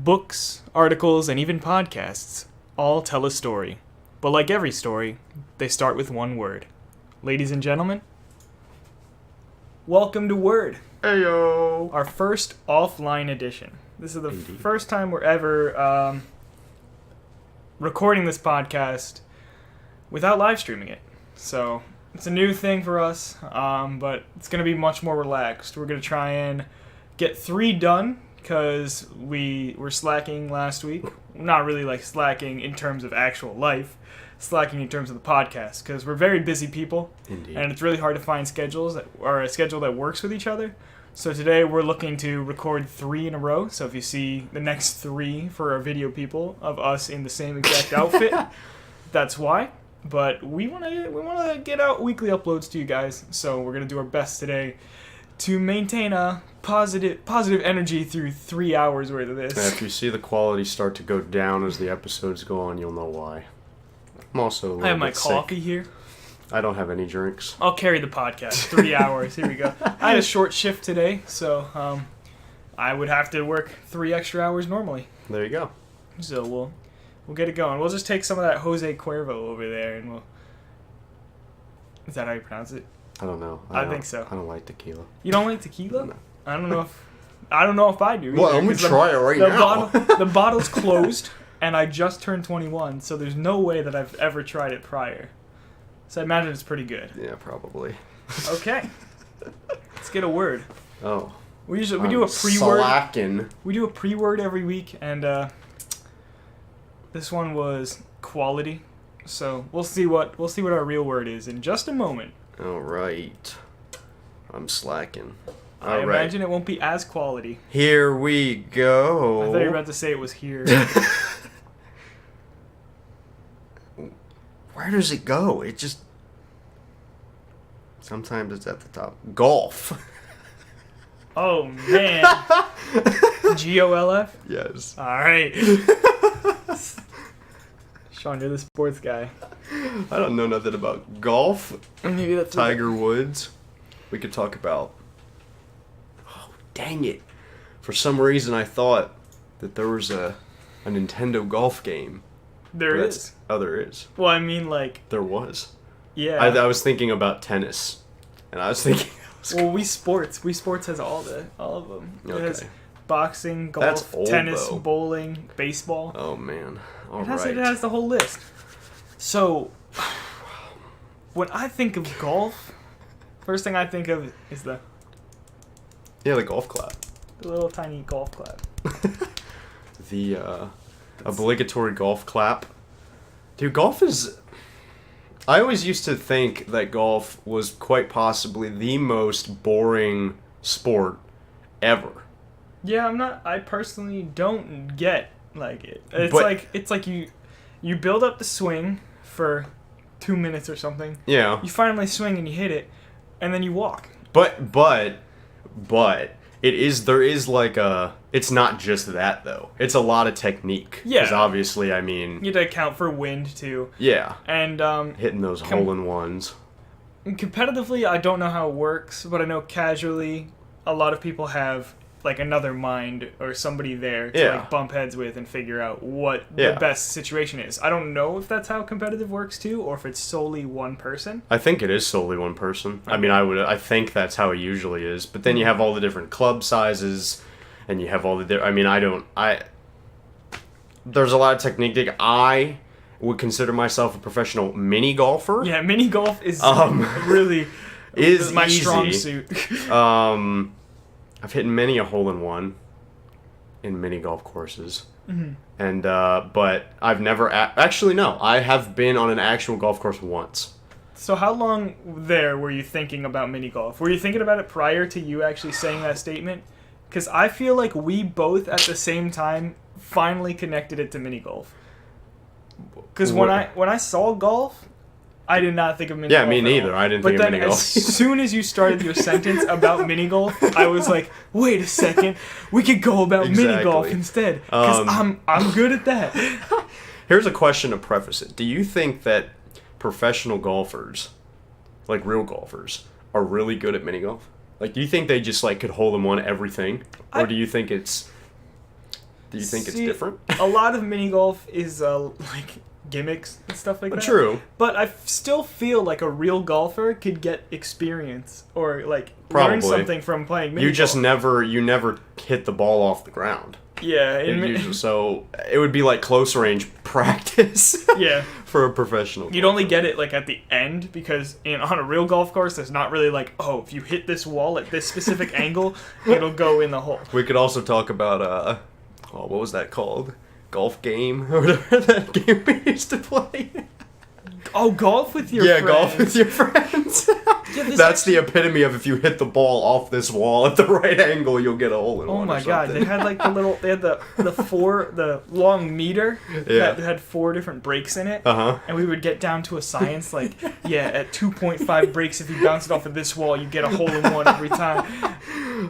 Books, articles, and even podcasts all tell a story. But like every story, they start with one word. Ladies and gentlemen, welcome to Word. Heyo! Our first offline edition. This is the first time we're ever recording this podcast without live streaming it. So it's a new thing for us, but it's going to be much more relaxed. We're going to try and get 3 done because we were slacking last week. Not really like slacking in terms of actual life, slacking in terms of the podcast because we're very busy people. Indeed. And it's really hard to find schedules or a schedule that works with each other. So today we're looking to record 3 in a row. So if you see the next 3 for our video people of us in the same exact outfit, that's why. But we want to get out weekly uploads to you guys. So we're gonna do our best today to maintain a positive energy through 3 hours worth of this. And if you see the quality start to go down as the episodes go on, you'll know why. I'm also a little I have my bit coffee sick. here. I don't have any drinks. I'll carry the podcast 3 hours. Here we go. I had a short shift today, so I would have to work 3 extra hours normally. There you go. So we'll get it going. We'll just take some of that Jose Cuervo over there, and we'll. Is that how you pronounce it? I don't know. I think so. I don't like tequila. You don't like tequila? No. I don't know if I do. Well, either, I'm gonna 'cause try it right now. The bottle's closed, and I just turned 21, so there's no way that I've ever tried it prior. So I imagine it's pretty good. Yeah, probably. Okay. Let's get a word. Oh. We do a pre-word. Slacking. We do a pre-word every week, and this one was quality. So we'll see what our real word is in just a moment. All right. I'm slacking. I imagine it won't be as quality. Here we go. I thought you were about to say it was here. Where does it go? It just... Sometimes it's at the top. Golf. Oh, man. GOLF? Yes. All right. Sean, you're the sports guy. I don't know nothing about golf. Maybe that's Tiger Woods. We could talk about... Oh, dang it. For some reason, I thought that there was a Nintendo golf game. There is. Oh, there is. Well, I mean, like... There was. Yeah. I was thinking about tennis. And I was thinking... Well, Wii Sports has all of them. It has boxing, golf, That's old, tennis, though. bowling, baseball. Oh, man. It has the whole list. So, when I think of golf, first thing I think of is the golf clap. little tiny golf clap. The obligatory golf clap. Dude, golf is... I always used to think that golf was quite possibly the most boring sport ever. Yeah, I personally don't get like it. It's like you build up the swing for 2 minutes or something. Yeah. You finally swing and you hit it, and then you walk. But there is like a... It's not just that, though. It's a lot of technique. Yeah. Because obviously, I mean... You have to account for wind, too. Yeah. And, hitting those hole-in-ones. Competitively, I don't know how it works, but I know casually, a lot of people have, like, another mind or somebody there to, like, bump heads with and figure out what the best situation is. I don't know if that's how competitive works, too, or if it's solely one person. I think it is solely one person. Okay. I mean, I think that's how it usually is. But then you have all the different club sizes... And you have all the... There's a lot of technique. I would consider myself a professional mini golfer. Yeah, mini golf is really... is my easy. strong suit. I've hit many a hole-in-one in mini golf courses. Mm-hmm. And, but I've never... Actually, no. I have been on an actual golf course once. So how long there were you thinking about mini golf? Were you thinking about it prior to you actually saying that statement? Because I feel like we both, at the same time, finally connected it to mini golf. Because when I saw golf, I did not think of mini golf. Yeah, me neither. I didn't think of mini golf. But then as soon as you started your sentence about mini golf, I was like, wait a second, we could go about mini golf instead. Because I'm good at that. Here's a question to preface it. Do you think that professional golfers, like real golfers, are really good at mini golf? Like, do you think they just, like, could hole in one everything? Or do you think it's... Do you think it's different? A lot of mini golf is like gimmicks and stuff like that. True. But I still feel like a real golfer could get experience or like learn Probably. something from playing mini You golf. just you never hit the ball off the ground. Yeah. So it would be like close range practice. Yeah. For a professional You'd only get it like at the end because on a real golf course, there's not really like, oh, if you hit this wall at this specific angle, it'll go in the hole. We could also talk about what was that called? Golf game or whatever that game we used to play. Oh, golf with your friends. Yeah, golf with your friends. That's the epitome of if you hit the ball off this wall at the right angle, you'll get a hole in one. Oh my or god, they had like the long meter that had 4 different breaks in it. Uh-huh. And we would get down to a science like, at 2.5 breaks, if you bounce it off of this wall, you get a hole in one every time.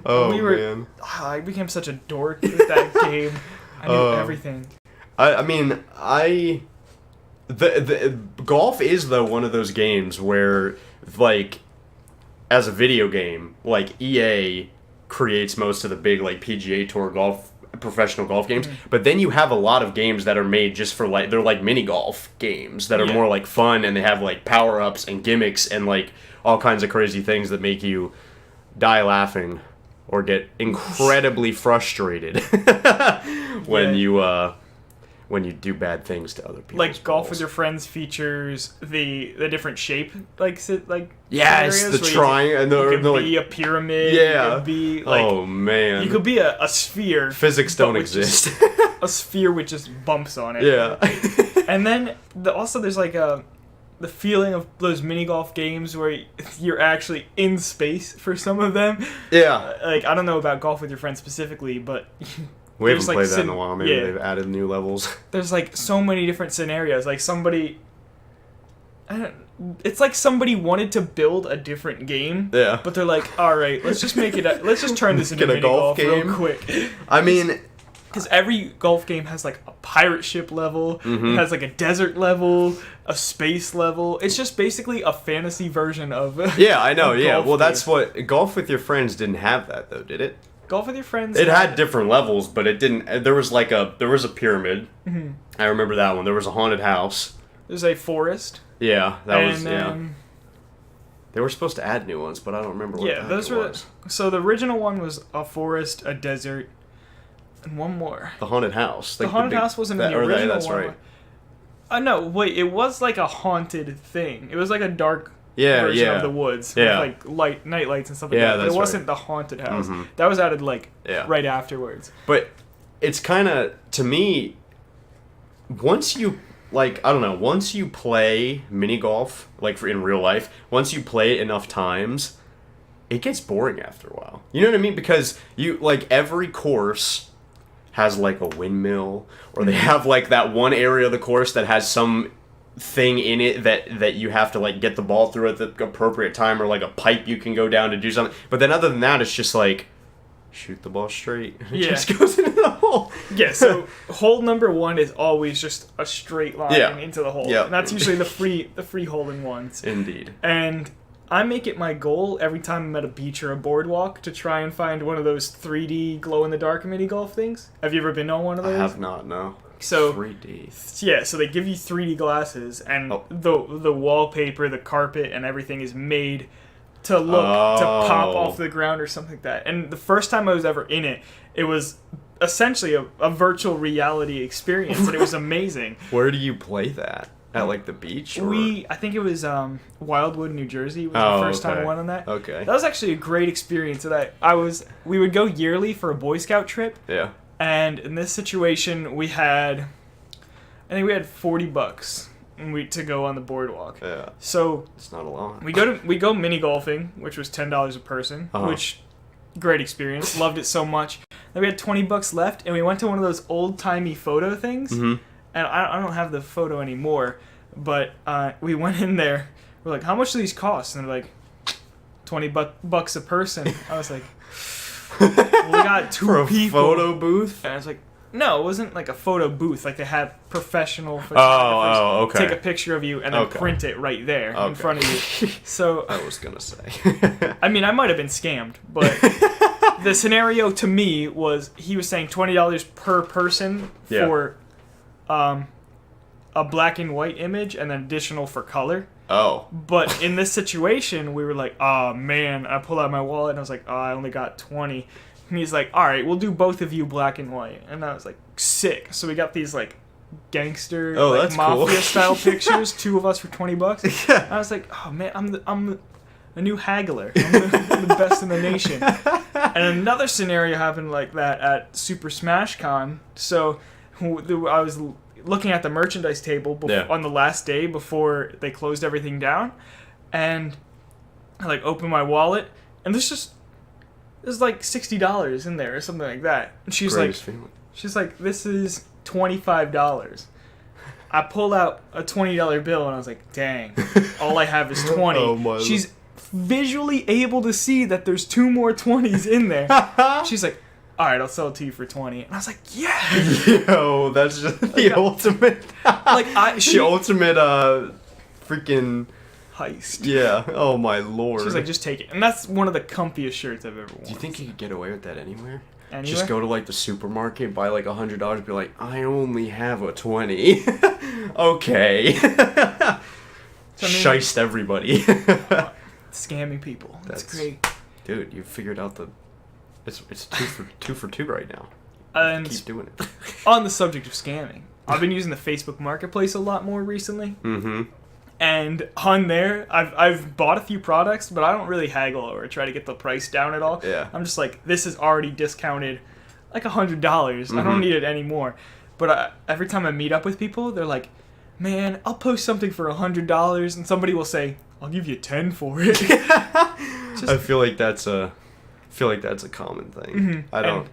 Man. I became such a dork with that game. I knew everything. The golf is though one of those games where like as a video game, like EA creates most of the big like PGA Tour golf professional golf games, but then you have a lot of games that are made just for like they're like mini golf games that are more like fun and they have like power-ups and gimmicks and like all kinds of crazy things that make you die laughing or get incredibly frustrated when you do bad things to other people. Like Golf with Your Friends features the different shape yes, areas the triangle and you could like, be a pyramid. Yeah. You could be like, oh man. You could be a sphere. Physics don't exist. A sphere with just bumps on it. Yeah. And then also there's like the feeling of those mini golf games where you're actually in space for some of them. Yeah. Like I don't know about Golf with Your Friends specifically, but we haven't played that in a while. Maybe they've added new levels. There's like so many different scenarios. Like it's like somebody wanted to build a different game. Yeah. But they're like, all right, let's just turn this into a mini golf real quick. I mean, because every golf game has like a pirate ship level, it has like a desert level, a space level. It's just basically a fantasy version of. Yeah, I know. Yeah, well, that's what Golf with Your Friends didn't have that though, did it? Golf with Your Friends. It had different levels, but it didn't. There was a pyramid. Mm-hmm. I remember that one. There was a haunted house. There's a forest. Yeah, They were supposed to add new ones, but I don't remember what those were. So the original one was a forest, a desert, and one more. The haunted house. The haunted house wasn't in the original that's one. Right. No, wait. It was like a haunted thing. It was like a dark. Version of the woods with like night lights and stuff like that. But it wasn't the haunted house. Mm-hmm. That was added right afterwards. But it's kind of, to me, once you play mini golf like in real life, once you play it enough times, it gets boring after a while. You know what I mean? Because you like every course has like a windmill, or they have like that one area of the course that has some thing in it that you have to like get the ball through at the appropriate time, or like a pipe you can go down to do something. But then other than that, it's just like shoot the ball straight. It just goes into the hole. Yeah, so hole number 1 is always just a straight line into the hole. And that's usually the free hole-in-ones. Indeed. And I make it my goal every time I'm at a beach or a boardwalk to try and find one of those 3D glow-in-the-dark mini golf things. Have you ever been on one of those? I have not, no. So 3D. Yeah, so they give you 3D glasses, and the wallpaper, the carpet, and everything is made to look to pop off the ground or something like that. And the first time I was ever in it, it was essentially a virtual reality experience, and it was amazing. Where do you play that? At like the beach? Or? I think it was Wildwood, New Jersey. Was the first time I went on that. Okay. That was actually a great experience. We would go yearly for a Boy Scout trip. Yeah. And in this situation, I think we had $40 to go on the boardwalk. Yeah. So it's not a lot. We go mini golfing, which was $10 a person, which great experience. Loved it so much. Then we had $20 left, and we went to one of those old timey photo things. Mm-hmm. And I don't have the photo anymore, but we went in there. We're like, how much do these cost? And they're like, $20 a person. I was like, we got two people. Photo booth? And I was like, no, it wasn't like a photo booth. Like they had professional photographers take a picture of you and then print it right there in front of you. So I was gonna say. I mean, I might have been scammed, but the scenario to me was he was saying $20 per person for a black and white image and then additional for color. Oh. But in this situation, we were like, oh man, I pulled out my wallet and I was like, oh, I only got 20. And he's like, all right, we'll do both of you black and white. And I was like, sick. So we got these like gangster, like mafia style pictures, 2 of us for $20. Yeah. I was like, oh man, I'm a new haggler. I'm the best in the nation. And another scenario happened like that at Super Smash Con. So I was looking at the merchandise table on the last day before they closed everything down, and I like opened my wallet, and there's like $60 in there or something like that. And she's like, this is $25. I pull out a $20 bill and I was like, dang, all I have is 20. Oh, she's visually able to see that there's 2 more 20s in there. She's like, all right, I'll sell it to you for 20. And I was like, yeah. Yo, that's just the ultimate. The ultimate freaking heist. Yeah. Oh my lord. She's like, just take it. And that's one of the comfiest shirts I've ever worn. Do you think you could get away with that anywhere? Anywhere? Just go to like the supermarket, buy like $100, be like, I only have a 20. Okay. Shiced everybody. Scamming people. That's great. Dude, you figured out it's two for two right now. And keep doing it. On the subject of scamming, I've been using the Facebook Marketplace a lot more recently. Mm-hmm. And on there, I've bought a few products, but I don't really haggle or try to get the price down at all. Yeah. I'm just like, this is already discounted like $100. Mm-hmm. I don't need it anymore. But every time I meet up with people, they're like, man, I'll post something for $100, and somebody will say, I'll give you 10 for it. I feel like that's a common thing. Mm-hmm.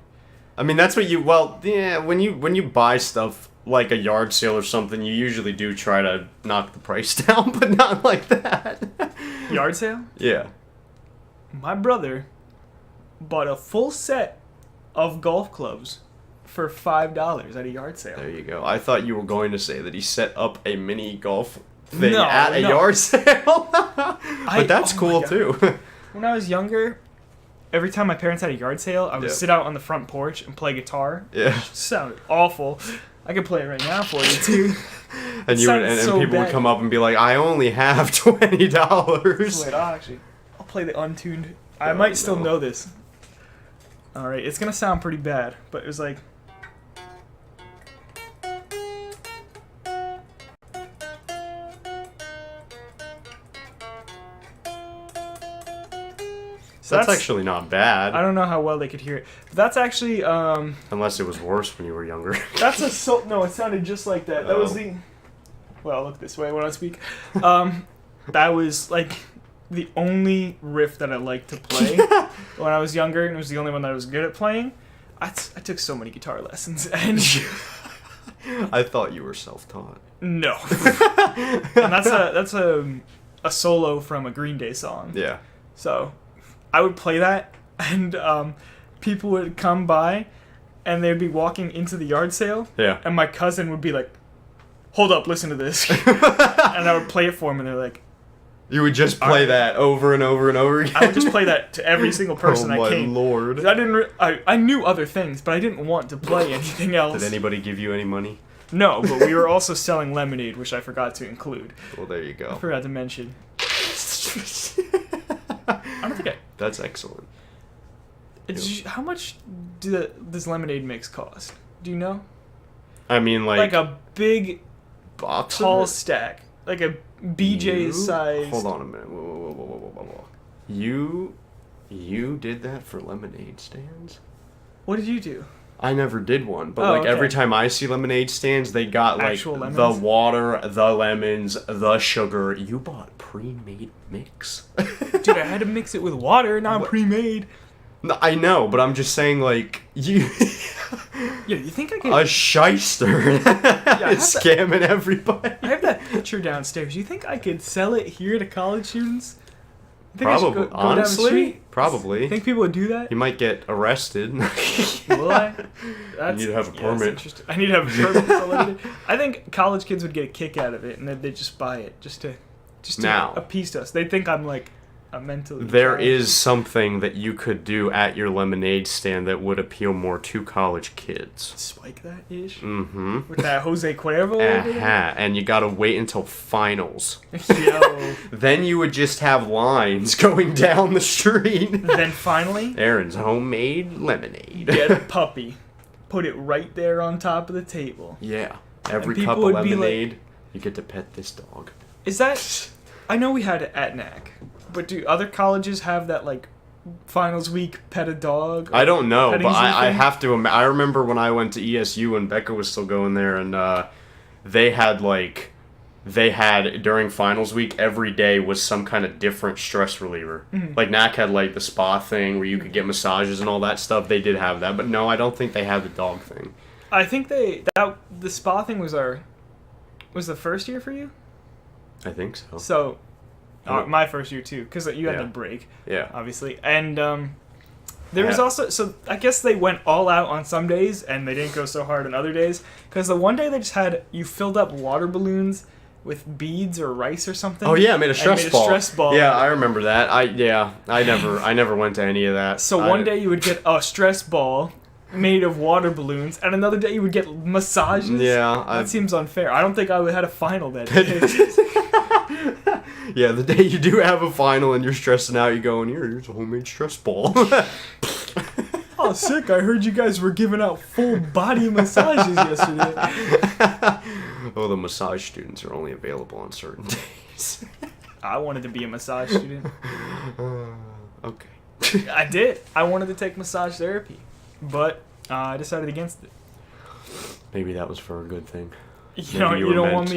I mean, that's what when you buy stuff like a yard sale or something, you usually do try to knock the price down, but not like that. Yard sale? Yeah. My brother bought a full set of golf clubs for $5 at a yard sale. There you go. I thought you were going to say that he set up a mini golf thing at a yard sale. But that's cool too. When I was younger, every time my parents had a yard sale, I would sit out on the front porch and play guitar. Yeah. It sounded awful. I could play it right now for you too. And people would come up and be like, I only have $20. Wait, I'll play the untuned. I might still know this. Alright, it's gonna sound pretty bad, but it was like. So that's actually not bad. I don't know how well they could hear it. But that's actually unless it was worse when you were younger. That's no, it sounded just like that. That was the well, look this way when I speak. That was like the only riff that I liked to play when I was younger, and it was the only one that I was good at playing. I took so many guitar lessons, and I thought you were self-taught. No. And that's a solo from a Green Day song. Yeah. So I would play that, and people would come by, and they'd be walking into the yard sale. Yeah. And my cousin would be like, hold up, listen to this. And I would play it for them, and they're like... You would just play that over and over and over again? I would just play that to every single person I came. Oh, my Lord. I knew other things, but I didn't want to play anything else. Did anybody give you any money? No, but we were also selling lemonade, which I forgot to include. Well, there you go. I forgot to mention. I don't think I... That's excellent. How much does lemonade mix cost? Do you know? I mean, like a big, box tall stack, like a BJ's size. Hold on a minute. Whoa. You did that for lemonade stands? What did you do? I never did one, but every time I see lemonade stands, they got like the water, the lemons, the sugar. You bought pre-made mix. Dude, I had to mix it with water, not pre-made. No, I know, but I'm just saying, like, you... Yeah, you think I could... A shyster is scamming everybody. I have that picture downstairs. You think I could sell it here to college students? Probably. Honestly, probably. Think people would do that? You might get arrested. Will I? You need to have a permit. I need to have a permit. I think college kids would get a kick out of it, and they'd just buy it just to appease us. They'd think I'm like mentally. There is something that you could do at your lemonade stand that would appeal more to college kids. Spike that ish. Mm-hmm. With that Jose Cuervo. And you gotta wait until finals. Yo. Then you would just have lines going down the street. Then finally, Aaron's homemade lemonade. get a puppy, put it right there on top of the table. Yeah. Every people cup of would be lemonade, like, you get to pet this dog. Is that? I know we had it at NAC, but do other colleges have that like finals week pet a dog? I don't know, pet but easy I thing? have to. I remember when I went to ESU and Becca was still going there, and they had during finals week every day was some kind of different stress reliever. Mm-hmm. Like NAC had like the spa thing where you could get massages and all that stuff. They did have that, but no, I don't think they had the dog thing. I think the spa thing was the first year for you. I think so. So, my first year too, because you had Yeah. the break, Yeah. obviously, and there was also, so I guess they went all out on some days and they didn't go so hard on other days, because the one day they just had you filled up water balloons with beads or rice or something. Oh yeah, I made a stress ball. Stress ball. Yeah, I remember that. I never went to any of that. So one day you would get a stress ball made of water balloons, and another day you would get massages. Yeah, that seems unfair. I don't think I would had a final that day. Yeah, the day you do have a final and you're stressing out, you go in here. Here's a homemade stress ball. Oh, sick! I heard you guys were giving out full body massages yesterday. Oh, the massage students are only available on certain days. I wanted to be a massage student. Okay. I did. I wanted to take massage therapy, but I decided against it. Maybe that was for a good thing. You don't want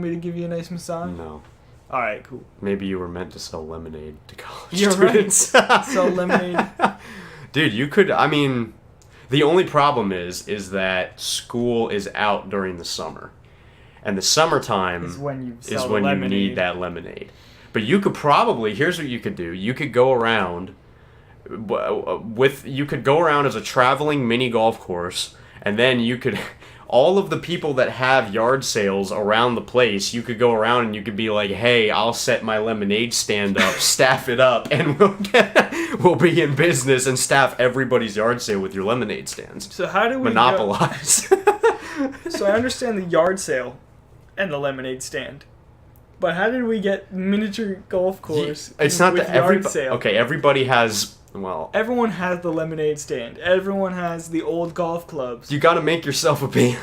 me to give you a nice massage? No. All right, cool. Maybe you were meant to sell lemonade to college You're students. right. Sell lemonade. Dude, you could. I mean, the only problem is that school is out during the summer, and the summertime is when you you need that lemonade. But you could probably. Here's what you could do. You could go around you could go around as a traveling mini golf course, and then you could. All of the people that have yard sales around the place, you could go around and you could be like, hey, I'll set my lemonade stand up, staff it up, and we'll be in business and staff everybody's yard sale with your lemonade stands. So how do we monopolize? So I understand the yard sale and the lemonade stand. But how did we get miniature golf course? It's not with that yard sale? Okay, everybody has. Well, everyone has the lemonade stand. Everyone has the old golf clubs. You got to make yourself appealing.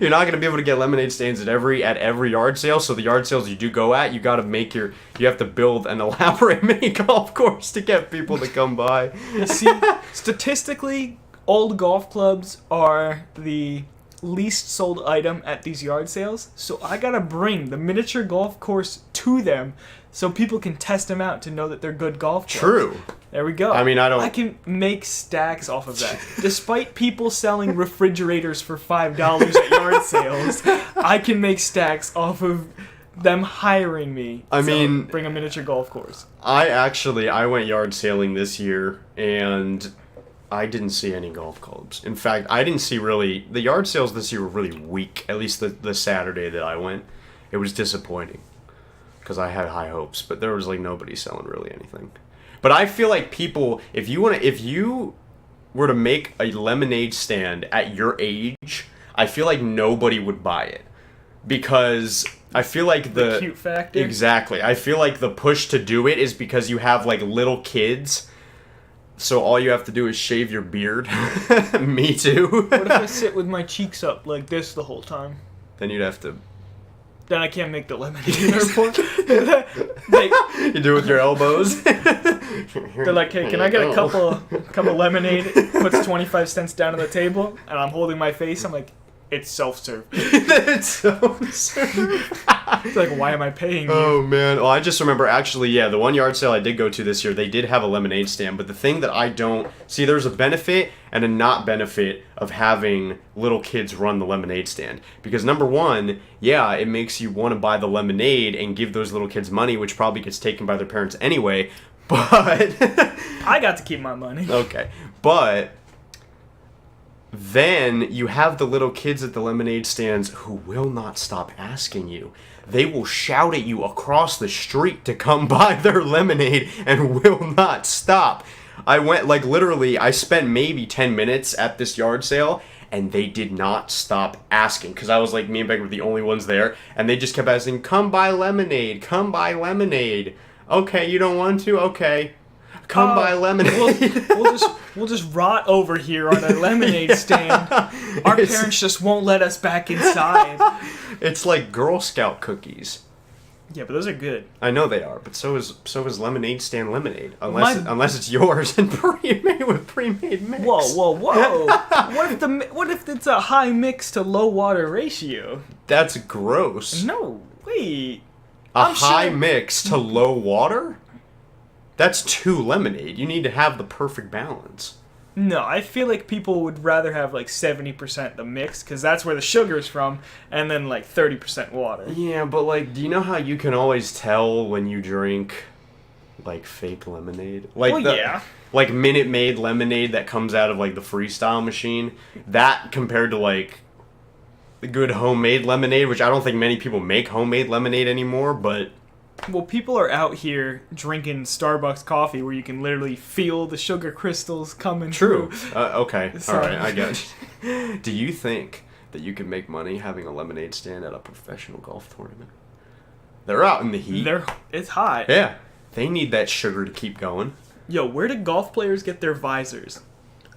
You're not going to be able to get lemonade stands at every yard sale. So the yard sales you do go at, you have to build an elaborate mini golf course to get people to come by. See, statistically, old golf clubs are the least sold item at these yard sales. So I got to bring the miniature golf course to them so people can test them out to know that they're good golf clubs. True. There we go. I mean, I can make stacks off of that. Despite people selling refrigerators for $5 at yard sales, I can make stacks off of them hiring me. I mean, bring a miniature golf course. I went yard sailing this year, and I didn't see any golf clubs. In fact, I didn't see really. The yard sales this year were really weak. At least the Saturday that I went, it was disappointing because I had high hopes, but there was like nobody selling really anything. But I feel like people, if you were to make a lemonade stand at your age, I feel like nobody would buy it because I feel like the cute factor. Exactly. I feel like the push to do it is because you have like little kids. So all you have to do is shave your beard. Me too. What if I sit with my cheeks up like this the whole time? Then you'd have to. Then I can't make the lemonade anymore. You do it with your elbows. They're like, hey, can I get a couple lemonade? Puts 25 cents down on the table, and I'm holding my face. I'm like, it's self-serve. It's self-serve. It's like, why am I paying you? Oh, man. Oh, I just remember, actually, yeah, the one yard sale I did go to this year, they did have a lemonade stand, but the thing that I don't... See, there's a benefit and a not benefit of having little kids run the lemonade stand. Because, number one, yeah, it makes you want to buy the lemonade and give those little kids money, which probably gets taken by their parents anyway, but... I got to keep my money. Okay. But... then you have the little kids at the lemonade stands who will not stop asking you. They will shout at you across the street to come buy their lemonade and will not stop. I went, like, literally, I spent maybe 10 minutes at this yard sale, and they did not stop asking, because I was like, me and Beck were the only ones there, and they just kept asking, come buy lemonade, come buy lemonade. Okay, you don't want to? Okay. Come buy lemonade. We'll just rot over here on a lemonade stand. Our parents just won't let us back inside. It's like Girl Scout cookies. Yeah, but those are good. I know they are, but so is lemonade stand lemonade, unless it's yours and pre-made with pre-made mix. Whoa! What if it's a high mix to low water ratio? That's gross. No, wait. A high mix to low water? That's too lemonade. You need to have the perfect balance. No, I feel like people would rather have like 70% the mix, because that's where the sugar's from, and then like 30% water. Yeah, but like, do you know how you can always tell when you drink like fake lemonade? Like yeah. Like Minute Maid lemonade that comes out of like the Freestyle machine. That compared to like the good homemade lemonade, which I don't think many people make homemade lemonade anymore, but... Well, people are out here drinking Starbucks coffee where you can literally feel the sugar crystals coming True. through. Okay. Sorry. All right, I got you. Do you think that you could make money having a lemonade stand at a professional golf tournament? They're out in the heat. It's hot. Yeah. They need that sugar to keep going. Yo, where do golf players get their visors?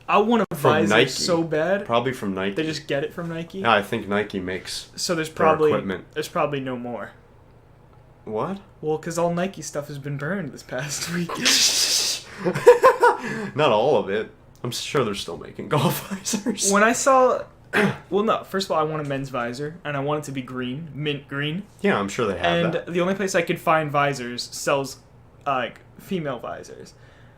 I want a visor Nike. so bad. Probably from Nike. They just get it from Nike? Yeah, I think Nike makes so there's their equipment. There's probably no more. What? Well, because all Nike stuff has been burned this past week. Not all of it. I'm sure they're still making golf visors. When I saw... Well, no. First of all, I want a men's visor, and I want it to be green. Mint green. Yeah, I'm sure they have that. And the only place I could find visors sells, female visors.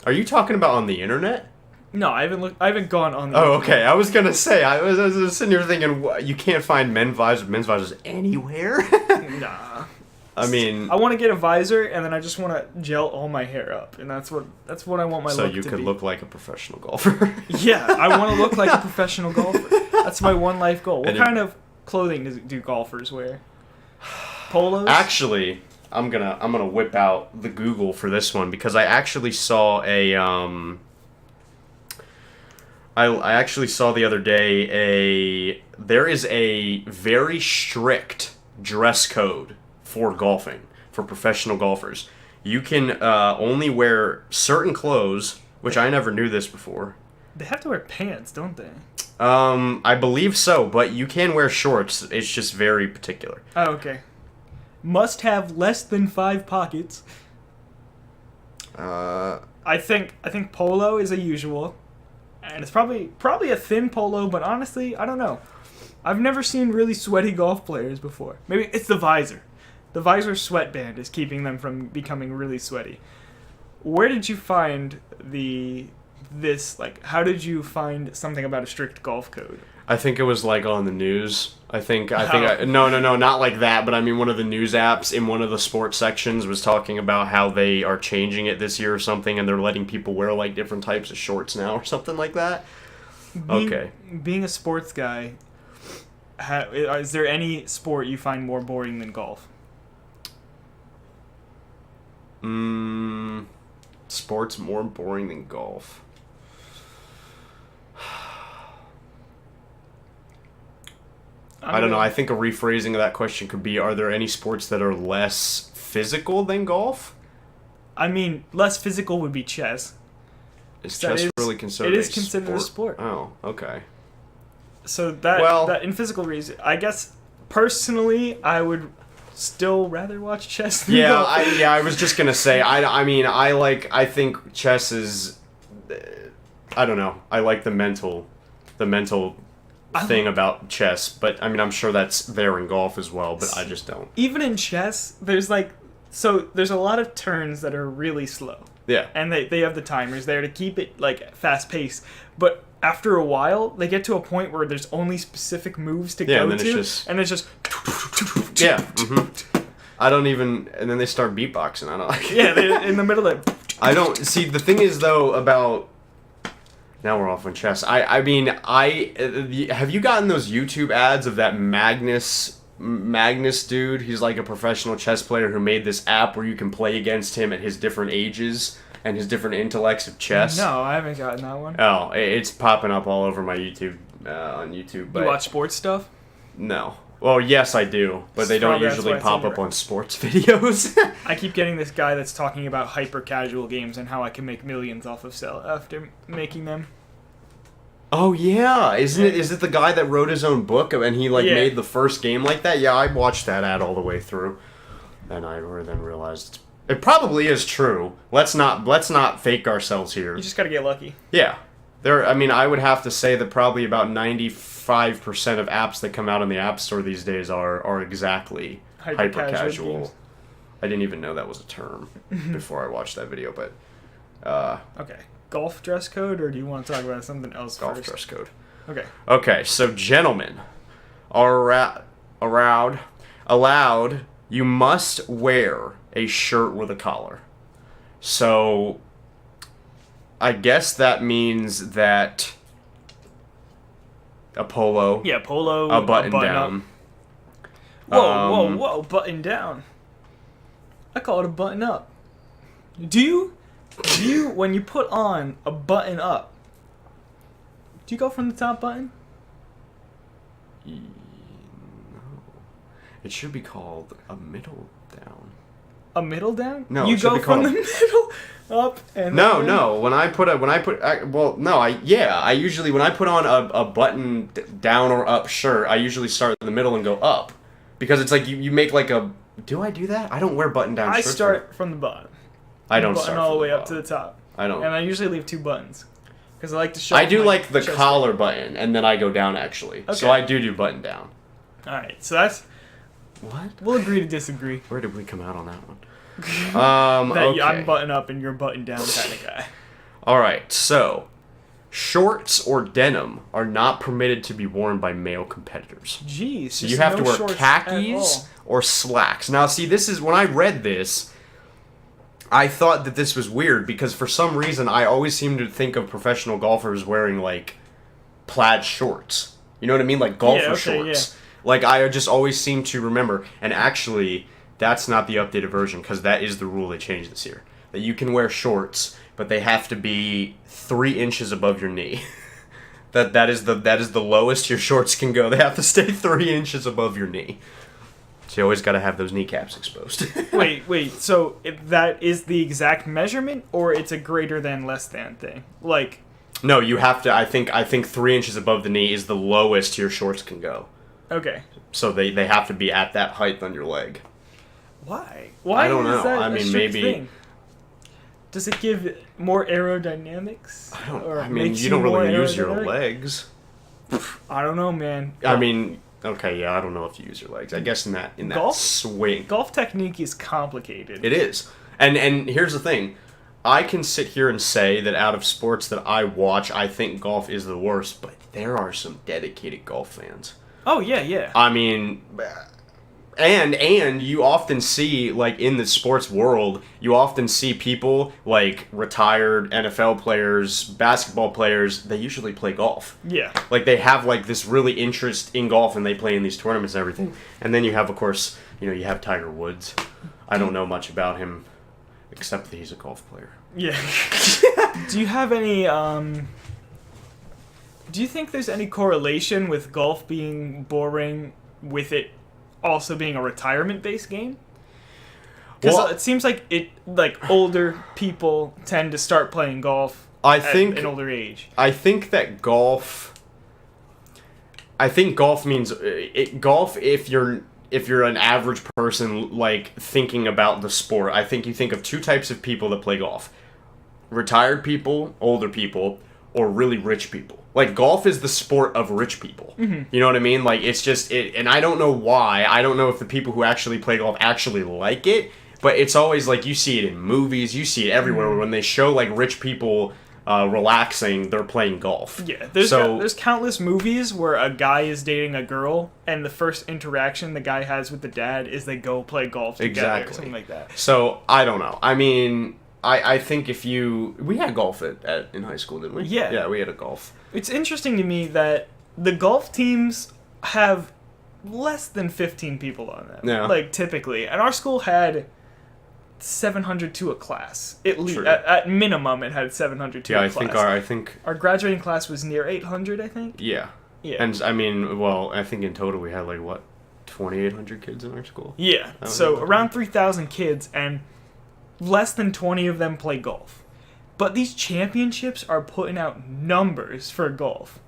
Are you talking about on the internet? No, I haven't gone on the Oh, okay. I was going to say, I was sitting here thinking, you can't find men's visors anywhere? Nah. I mean, I want to get a visor, and then I just want to gel all my hair up, and that's what I want my look to be. So you could look like a professional golfer. Yeah, I want to look like a professional golfer. That's my one life goal. What kind of clothing do golfers wear? Polos? Actually, I'm gonna whip out the Google for this one, because I actually saw a I actually saw the other day there is a very strict dress code for golfing, for professional golfers. You can only wear certain clothes, which I never knew this before. They have to wear pants, don't they? I believe so, but you can wear shorts. It's just very particular. Oh, okay. Must have less than 5 pockets. I think polo is a usual, and it's probably a thin polo, but honestly, I don't know. I've never seen really sweaty golf players before. Maybe it's the visor. The visor sweatband is keeping them from becoming really sweaty. Where did you find how did you find something about a strict golf code? I think it was like on the news. No, not like that, but I mean one of the news apps in one of the sports sections was talking about how they are changing it this year or something, and they're letting people wear like different types of shorts now or something like that. Being a sports guy, is there any sport you find more boring than golf? Sports more boring than golf. I don't know. I think a rephrasing of that question could be, are there any sports that are less physical than golf? I mean, less physical would be chess. Is chess really considered a sport? It is considered a sport. Oh, okay. So that in physical reason, I guess, personally, I would still rather watch chess than golf. I was just going to say, I think chess is, I don't know. I like the mental thing about chess, but I mean, I'm sure that's there in golf as well, but I just don't. Even in chess, there's a lot of turns that are really slow. Yeah. And they have the timers there to keep it like fast paced, but after a while, they get to a point where there's only specific moves to go to, and it's just yeah. Mm-hmm. I don't even, and then they start beatboxing. I don't like. Yeah, in the middle of. I don't see. The thing is though about Now we're off on chess. I mean, have you gotten those YouTube ads of that Magnus dude? He's like a professional chess player who made this app where you can play against him at his different ages and his different intellects of chess. No, I haven't gotten that one. Oh, it's popping up all over my YouTube on YouTube. But you watch sports stuff? No. Well, yes, I do, but they don't usually pop up on sports videos. I keep getting this guy that's talking about hyper-casual games and how I can make millions off of sell after making them. Oh, yeah. Is it the guy that wrote his own book and he, made the first game like that? Yeah, I watched that ad all the way through. And I then realized it probably is true. Let's not fake ourselves here. You just gotta get lucky. Yeah. I would have to say that probably about 95% of apps that come out in the App Store these days are exactly hyper-casual. I didn't even know that was a term before I watched that video, but... Okay. Golf dress code, or do you want to talk about something else golf first? Dress code. Okay. Okay, so gentlemen are allowed, you must wear a shirt with a collar. So... I guess that means that a polo. Yeah, polo. A button down. Up. Whoa, button down. I call it a button up. Do you, when you put on a button up, do you go from the top button? No. It should be called a middle down. A middle down? No, you it should go be called... from the middle up and No. When I put I usually when I put on a button down or up shirt, I usually start in the middle and go up, because it's like you make like a. Do I do that? I don't wear button down. I shirts start from the bottom. I don't button start all from the way the up to the top. I don't. And I usually leave 2 buttons because I like to show. I do like the collar button, and then I go down actually. Okay. So I do button down. All right, so that's. What? We'll agree to disagree. Where did we come out on that one? Okay. Okay. I'm button up and you're button down kind of guy. All right, so shorts or denim are not permitted to be worn by male competitors. Jeez. So you have to wear khakis or slacks. Now, see, this is when I read this, I thought that this was weird because for some reason I always seem to think of professional golfers wearing like plaid shorts. You know what I mean? Like golfer shorts. Yeah. Like I just always seem to remember. And actually, that's not the updated version because that is the rule they changed this year. That you can wear shorts, but they have to be 3 inches above your knee. that is the lowest your shorts can go. They have to stay 3 inches above your knee. So you always got to have those kneecaps exposed. wait. So that is the exact measurement, or it's a greater than, less than thing? Like. No, you have to. I think 3 inches above the knee is the lowest your shorts can go. Okay. So they have to be at that height on your leg. Why? I don't know. That I mean, maybe. Thing? Does it give more aerodynamics? You don't really use your legs. I don't know, man. I mean, okay, yeah, I don't know if you use your legs. I guess in that swing. Golf technique is complicated. It is. And here's the thing. I can sit here and say that out of sports that I watch, I think golf is the worst, but there are some dedicated golf fans. Oh, yeah. I mean, and you often see, like, in the sports world, you often see people, like, retired NFL players, basketball players, they usually play golf. Yeah. Like, they have, like, this really interest in golf, and they play in these tournaments and everything. And then you have, of course, you have Tiger Woods. I don't know much about him, except that he's a golf player. Yeah. Do you have any, do you think there's any correlation with golf being boring with it also being a retirement-based game? Because it seems like older people tend to start playing golf at an older age. I think that golf means golf if you're an average person like thinking about the sport. I think you think of 2 types of people that play golf: retired people, older people, or really rich people. Like, golf is the sport of rich people. Mm-hmm. You know what I mean? Like, it's just and I don't know why. I don't know if the people who actually play golf actually like it, but it's always like you see it in movies, you see it everywhere. Mm-hmm. When they show like rich people relaxing, they're playing golf. Yeah, there's countless movies where a guy is dating a girl, and the first interaction the guy has with the dad is they go play golf together, or something like that. So I don't know. I mean, I think we had golf in high school, didn't we? Yeah. Yeah, we had a golf. It's interesting to me that the golf teams have less than 15 people on them. Yeah. Like, typically. And our school had 700 to a class. True. At minimum, it had 700 to a class. I think our graduating class was near 800, I think. Yeah. Yeah. And I mean, well, I think in total we had like what, 2,800 kids in our school. Yeah. So around 3,000 kids, and less than 20 of them play golf. But these championships are putting out numbers for golf.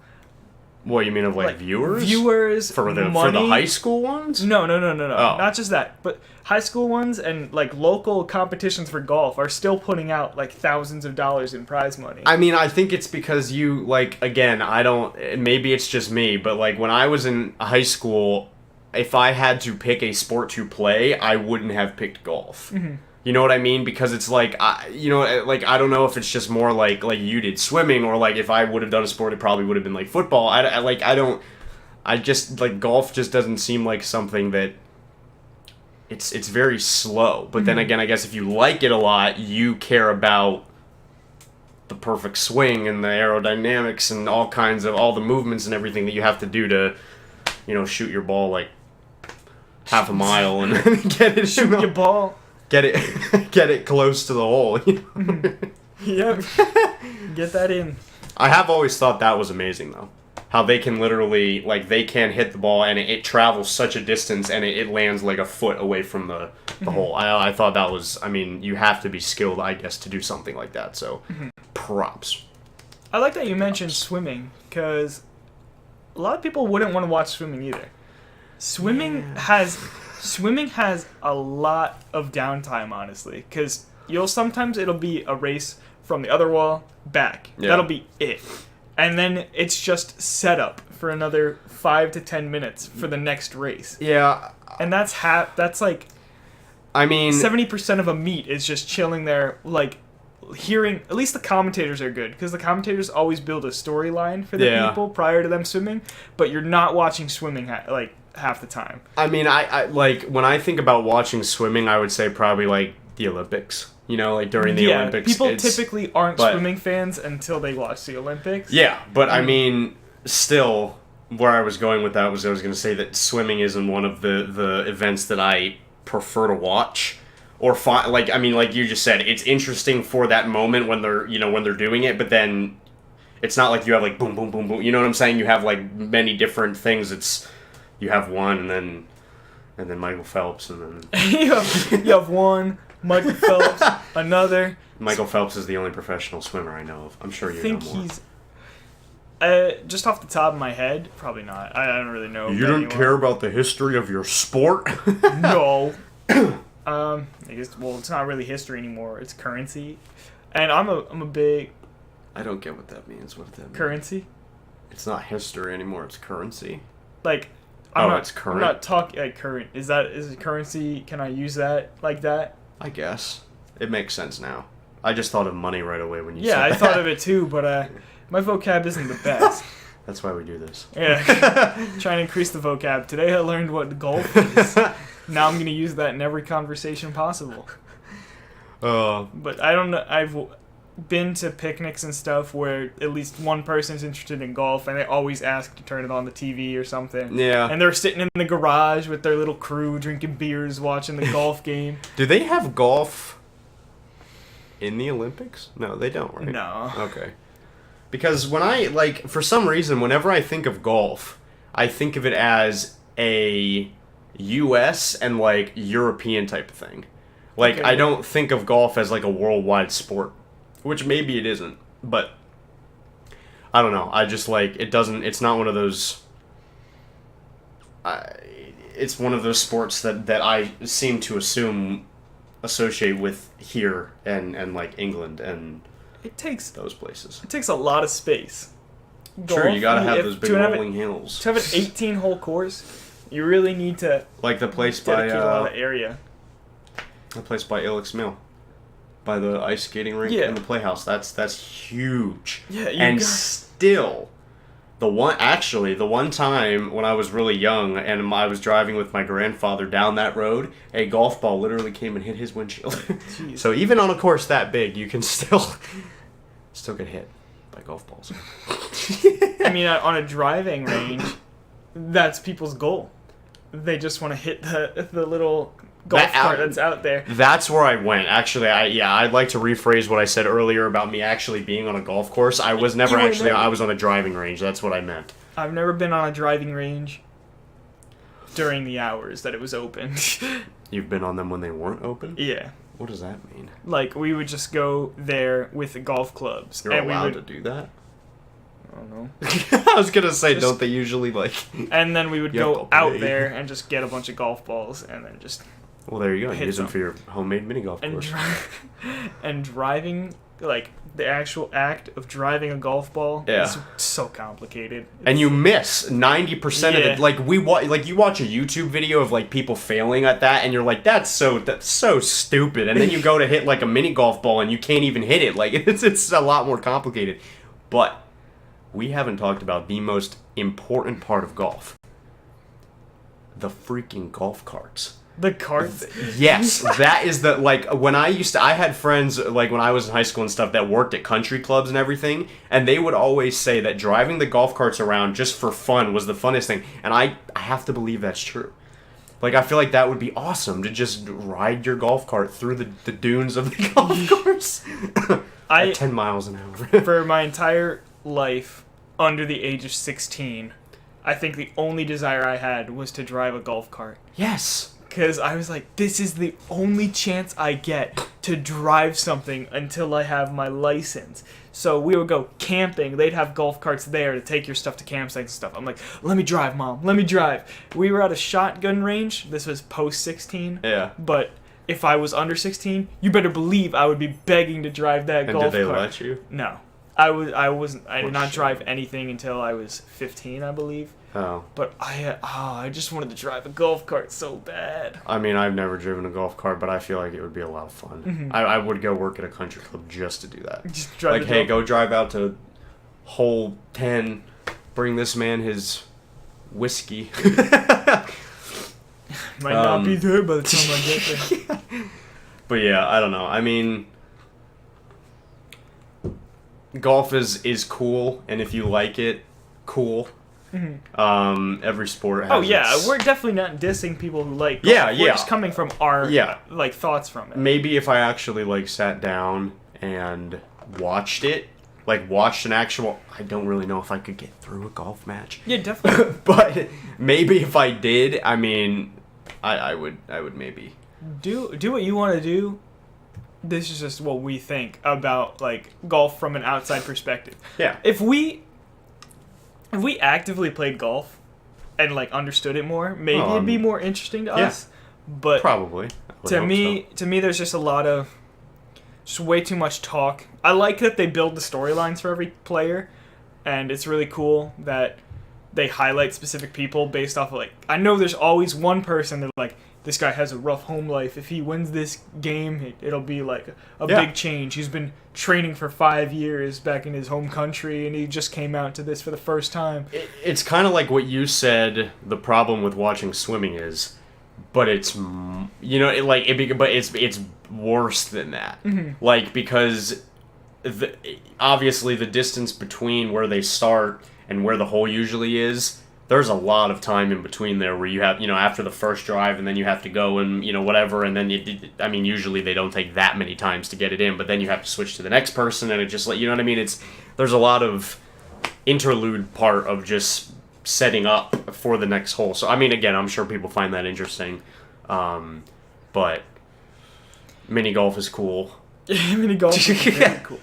What, you mean of like viewers? Viewers, for the money. high school ones? No. Oh. Not just that, but high school ones and like local competitions for golf are still putting out like thousands of dollars in prize money. I mean, I think it's because you like, again, maybe it's just me, but like when I was in high school, if I had to pick a sport to play, I wouldn't have picked golf. Mm-hmm. You know what I mean? Because it's like, I don't know if it's just more like you did swimming, or like if I would have done a sport, it probably would have been like football. Golf just doesn't seem like something that, it's very slow. But then again, I guess if you like it a lot, you care about the perfect swing and the aerodynamics and all the movements and everything that you have to do to, shoot your ball like half a mile and get it. Shoot your ball. Get it close to the hole. Yep. Get that in. I have always thought that was amazing, though. How they can literally, they can hit the ball and it travels such a distance and it lands like a foot away from the hole. I thought that was, you have to be skilled, I guess, to do something like that. So, props. I like that you mentioned swimming, because a lot of people wouldn't want to watch swimming either. Swimming has a lot of downtime, honestly, because sometimes it'll be a race from the other wall back. Yeah. That'll be it. And then it's just set up for another 5 to 10 minutes for the next race. Yeah. And that's 70% of a meet is just chilling there, like, hearing. At least the commentators are good, because the commentators always build a storyline for the people prior to them swimming, but you're not watching swimming, half the time. I when I think about watching swimming, I would say probably like the Olympics. During the Olympics. People typically aren't swimming fans until they watch the Olympics. Yeah, but still, where I was going with that was I was going to say that swimming isn't one of the events that I prefer to watch. Or like you just said, it's interesting for that moment when they're doing it, but then it's not like you have like boom, boom, boom, boom. You know what I'm saying? You have like many different things. You have one, and then Michael Phelps, and then you have one, Michael Phelps, another. Michael Phelps is the only professional swimmer I know of. I'm sure you know more. He's just off the top of my head, probably not. I don't really know. You don't care about the history of your sport? No. I guess, it's not really history anymore. It's currency, and I'm a big. I don't get what that means. What does that mean? Currency. It's not history anymore. It's currency. It's current. I'm not talking current. Is it currency? Can I use that like that? I guess it makes sense now. I just thought of money right away when you said that. Yeah, I thought of it too, but my vocab isn't the best. That's why we do this. Yeah, trying to increase the vocab. Today I learned what golf is. Now I'm going to use that in every conversation possible. But I don't know. I've been to picnics and stuff where at least one person's interested in golf, and they always ask to turn it on the TV or something. Yeah. And they're sitting in the garage with their little crew, drinking beers, watching the golf game. Do they have golf in the Olympics? No, they don't, right? No. Okay. Because when for some reason, whenever I think of golf, I think of it as a U.S. and, European type of thing. Okay. I don't think of golf as, a worldwide sport. Which maybe it isn't, but I don't know. I just it doesn't. It's not one of those. It's one of those sports that I seem to associate with here and England and those places. It takes a lot of space. Sure, you gotta have those big rolling hills. To have an 18-hole course, you really need to the place dedicate a lot of area. The place by Ilex Mill. By the ice skating rink and the playhouse. That's huge. Yeah, still, The one time when I was really young and I was driving with my grandfather down that road, a golf ball literally came and hit his windshield. So even on a course that big, you can still get hit by golf balls. I mean, on a driving range, that's people's goal. They just want to hit the little golf cart that's out there. That's where I went. Actually, I'd like to rephrase what I said earlier about me actually being on a golf course. I was never actually. I was on a driving range. That's what I meant. I've never been on a driving range during the hours that it was open. You've been on them when they weren't open? Yeah. What does that mean? Like, we would just go there with the golf clubs. You're allowed to do that? I don't know. I was gonna say, don't they usually like? And then we would go out there and just get a bunch of golf balls and then just. Well, there you go. Use them for your homemade mini golf course. And driving, like the actual act of driving a golf ball, is so complicated. And you miss 90% of it. Like you watch a YouTube video of like people failing at that, and you're like, that's so stupid. And then you go to hit like a mini golf ball, and you can't even hit it. Like it's a lot more complicated. But we haven't talked about the most important part of golf. The freaking golf carts. The carts? Yes, that is the, like, when I had friends, like, when I was in high school and stuff that worked at country clubs and everything, and they would always say that driving the golf carts around just for fun was the funnest thing, and I have to believe that's true. Like, I feel like that would be awesome, to just ride your golf cart through the dunes of the golf course at 10 miles an hour. For my entire life, under the age of 16, I think the only desire I had was to drive a golf cart. Yes. Because I was like, this is the only chance I get to drive something until I have my license. So we would go camping. They'd have golf carts there to take your stuff to campsites and stuff. I'm like, let me drive, Mom. Let me drive. We were at a shotgun range. This was post-16. Yeah. But if I was under 16, you better believe I would be begging to drive that golf cart. And did they let you? No. I did not drive anything until I was 15, I believe. Oh. But I just wanted to drive a golf cart so bad. I mean, I've never driven a golf cart, but I feel like it would be a lot of fun. Mm-hmm. I would go work at a country club just to do that. Just drive like, hey, go drive out to hole 10, bring this man his whiskey. Might not be there by the time I get there. But yeah, I don't know. I mean, golf is cool, and if you like it, cool. Mm-hmm. Every sport has we're definitely not dissing people who like golf. Yeah, we're just coming from our like thoughts from it. Maybe if I actually like sat down and watched an actual, I don't really know if I could get through a golf match. Yeah, definitely. But maybe if I did, I mean, I would maybe do what you want to do. This is just what we think about like golf from an outside perspective. Yeah. If we actively played golf and like understood it more, maybe it'd be more interesting to us. But probably. To me, there's just a lot of just way too much talk. I like that they build the storylines for every player, and it's really cool that they highlight specific people based off of like, I know there's always one person that like, this guy has a rough home life. If he wins this game, it'll be like a big change. He's been training for 5 years back in his home country, and he just came out to this for the first time. It's kind of like what you said. The problem with watching swimming is, but it's but it's worse than that. Mm-hmm. Like, because obviously the distance between where they start and where the hole usually is, there's a lot of time in between there where you have, after the first drive, and then you have to go and, whatever, and then, usually they don't take that many times to get it in, but then you have to switch to the next person, and it just, you know what I mean? There's a lot of interlude part of just setting up for the next hole. So, I mean, again, I'm sure people find that interesting, but mini golf is cool. Mini golf is very cool.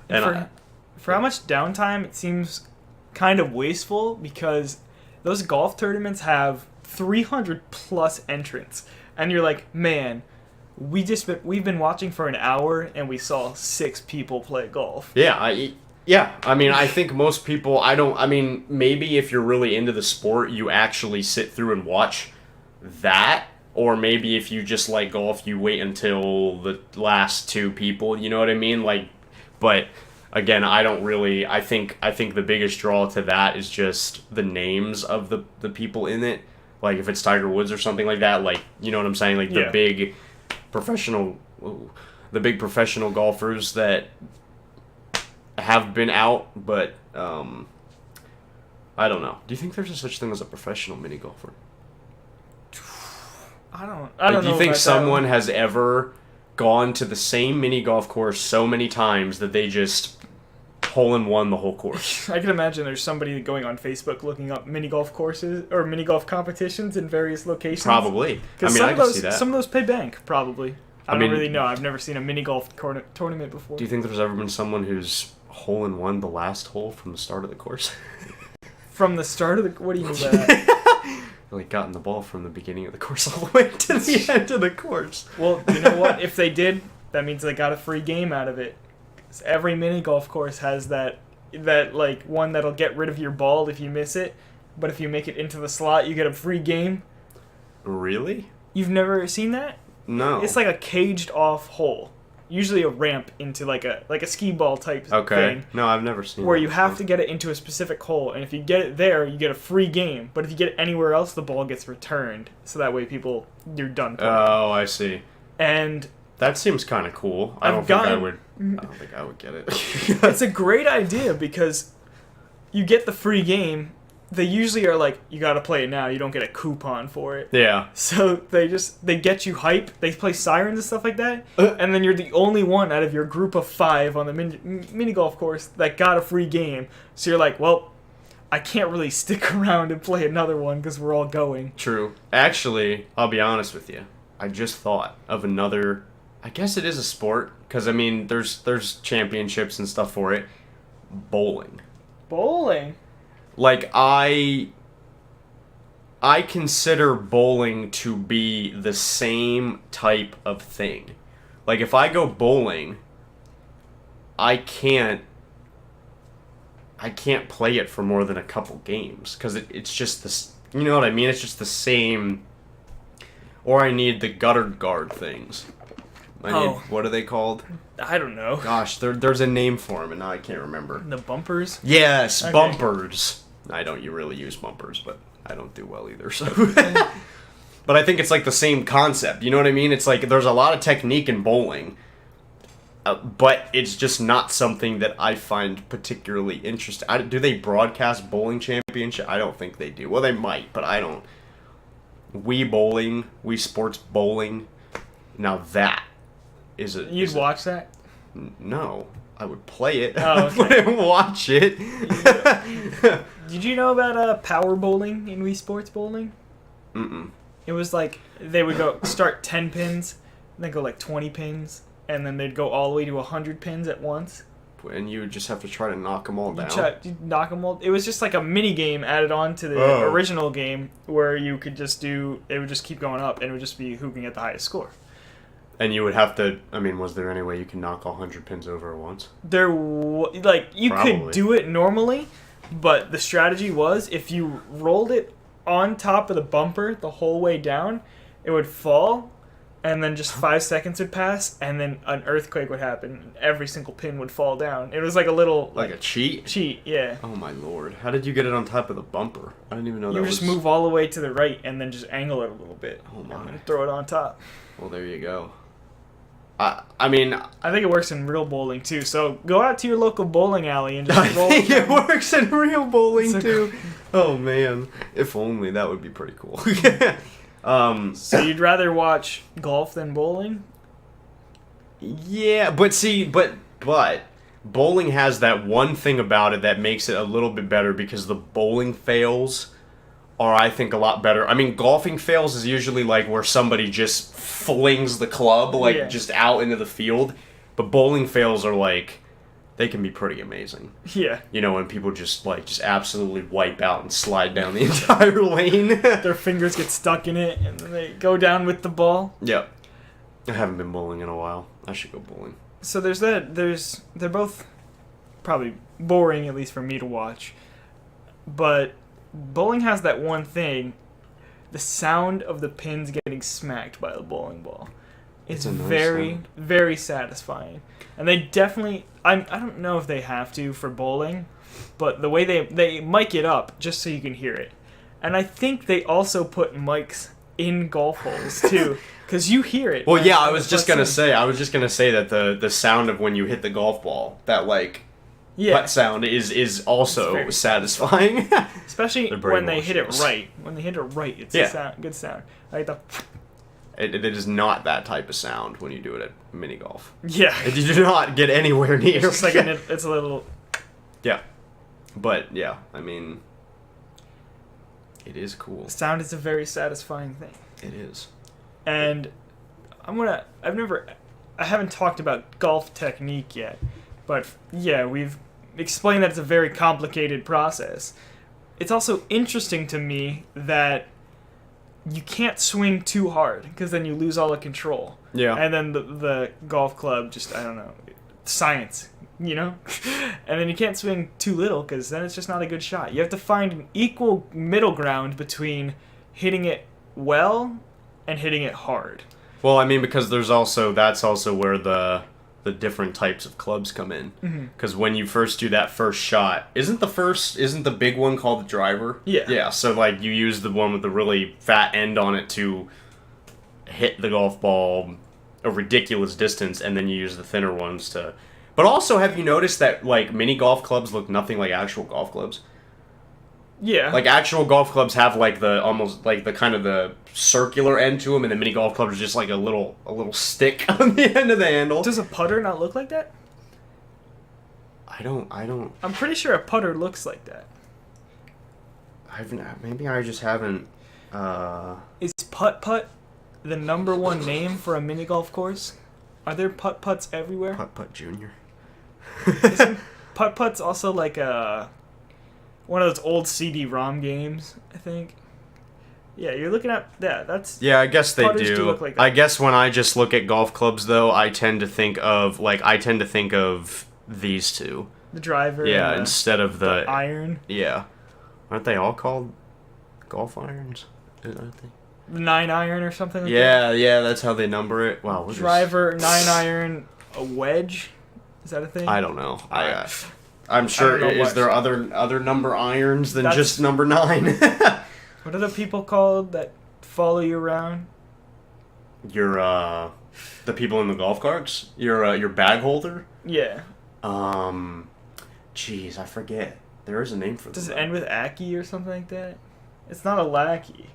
And for how much downtime, it seems kind of wasteful, because those golf tournaments have 300 plus entrants, and you're like, man, we've been watching for an hour and we saw 6 people play golf. I mean, I think most people, maybe if you're really into the sport, you actually sit through and watch that, or maybe if you just like golf, you wait until the last 2 people, you know what I mean? Like, but again, I think the biggest draw to that is just the names of the people in it. Like if it's Tiger Woods or something like that, like, you know what I'm saying? Like the big professional golfers that have been out, but I don't know. Do you think there's a such thing as a professional mini golfer? I don't know. Do you think someone has ever gone to the same mini golf course so many times that they just hole in one the whole course? I can imagine there's somebody going on Facebook looking up mini golf courses or mini golf competitions in various locations. Probably. I mean, I can see that. Some of those pay bank, probably. I don't really know. I've never seen a mini golf tournament before. Do you think there's ever been someone who's hole in one the last hole from the start of the course? From the start of the... What do you mean by that? Like gotten the ball from the beginning of the course all the way to the end of the course. Well, you know what? If they did, that means they got a free game out of it. 'Cause every mini golf course has that like one that'll get rid of your ball if you miss it, but if you make it into the slot, you get a free game. Really? You've never seen that? No. It's like a caged off hole. Usually a ramp into like a skee ball type thing. No, I've never seen where that you have to get it into a specific hole, and if you get it there, you get a free game. But if you get it anywhere else, the ball gets returned. So that way you're done playing. Oh, I see. And that seems kind of cool. I don't think I would get it. It's a great idea because you get the free game. They usually are like, you gotta play it now. You don't get a coupon for it. Yeah. So they get you hype. They play sirens and stuff like that, and then you're the only one out of your group of 5 on the mini golf course that got a free game. So you're like, well, I can't really stick around and play another one because we're all going. True. Actually, I'll be honest with you. I just thought of another. I guess it is a sport because I mean, there's championships and stuff for it. Bowling. Bowling. Like, I consider bowling to be the same type of thing. Like, if I go bowling, I can't play it for more than a couple games. Because it's just this, you know what I mean? It's just the same. Or I need the gutter guard things. What are they called? I don't know. Gosh, there's a name for them, and now I can't remember. The bumpers? Yes, okay. Bumpers. I don't really use bumpers, but I don't do well either, so... But I think it's like the same concept, you know what I mean? It's like there's a lot of technique in bowling, but it's just not something that I find particularly interesting. Do they broadcast bowling championship? I don't think they do. Well, they might, but I don't. Wii Sports Bowling, now that is a... You'd watch that? No. I would play it. Oh, okay. I wouldn't watch it. Did you know about power bowling in Wii Sports Bowling? Mm-mm. It was like they would start 10 pins, then go like 20 pins, and then they'd go all the way to 100 pins at once. And you would just have to try to knock them all down. You'd knock them all. It was just like a mini game added on to the original game where you could just it would just keep going up, and it would just be who can get the highest score. And you would have to, I mean, was there any way you could knock all 100 pins over at once? You could do it normally, but the strategy was if you rolled it on top of the bumper the whole way down, it would fall, and then just 5 seconds would pass, and then an earthquake would happen, and every single pin would fall down. It was like a little... Like a cheat? Cheat, yeah. Oh my lord. How did you get it on top of the bumper? I didn't even know that was... You just move all the way to the right, and then just angle it a little bit. Oh my. And throw it on top. Well, there you go. I mean... I think it works in real bowling, too. So go out to your local bowling alley and just roll. I think it works in real bowling, too. Oh, man. If only. That would be pretty cool. So you'd rather watch golf than bowling? Yeah, but see, but bowling has that one thing about it that makes it a little bit better because the bowling fails are, I think, a lot better. I mean, golfing fails is usually like where somebody just flings the club just out into the field, but bowling fails are like they can be pretty amazing. Yeah. You know, when people just absolutely wipe out and slide down the entire lane. Their fingers get stuck in it and then they go down with the ball. Yep. I haven't been bowling in a while. I should go bowling. So they're both probably boring, at least for me to watch. But bowling has that one thing, the sound of the pins getting smacked by the bowling ball. is a nice very, sound. very satisfying. And they definitely, I don't know if they have to for bowling, but the way they mic it up just so you can hear it. And I think they also put mics in golf holes too, because you hear it. Well, yeah, I was just gonna say that the sound of when you hit the golf ball, that like putt sound is also satisfying. Especially when they hit it right. When they hit it right, it's a good sound. Like the. It is not that type of sound when you do it at mini golf. Yeah. You do not get anywhere near. It's just like it's a little. Yeah, but yeah, I mean, it is cool. Sound is a very satisfying thing. It is. And I haven't talked about golf technique yet, but yeah, we've explained that it's a very complicated process. It's also interesting to me that you can't swing too hard because then you lose all the control. Yeah. And then the golf club just, I don't know, science, you know? And then you can't swing too little because then it's just not a good shot. You have to find an equal middle ground between hitting it well and hitting it hard. Well, I mean, because that's also where the different types of clubs come in. Because when you first do that first shot, isn't the big one called the driver? Yeah. Yeah, so like you use the one with the really fat end on it to hit the golf ball a ridiculous distance, and then you use the thinner ones to... But also, have you noticed that like mini golf clubs look nothing like actual golf clubs? Yeah. Like actual golf clubs have like almost like the kind of the circular end to them, and the mini golf club is just like a little stick on the end of the handle. Does a putter not look like that? I don't. I'm pretty sure a putter looks like that. Maybe I just haven't. Is putt-putt the number one name for a mini golf course? Are there putt-putts everywhere? Putt-putt Junior. Isn't putt-putt's also like one of those old CD-ROM games, I think? Yeah, you're looking at that. That's I guess they do. Look like that. I guess when I just look at golf clubs, though, I tend to think of these two. The driver. Yeah, and instead of the iron. Yeah, aren't they all called golf irons? Aren't they? 9-iron or something like that? Yeah, that's how they number it. Wow. Driver, 9-iron, a wedge. Is that a thing? I don't know. I'm sure. Is there other number irons than just number 9? What are the people called that follow you around? The people in the golf carts. Your bag holder. Yeah. Jeez, I forget. There is a name for Does it end with Aki or something like that? It's not a lackey.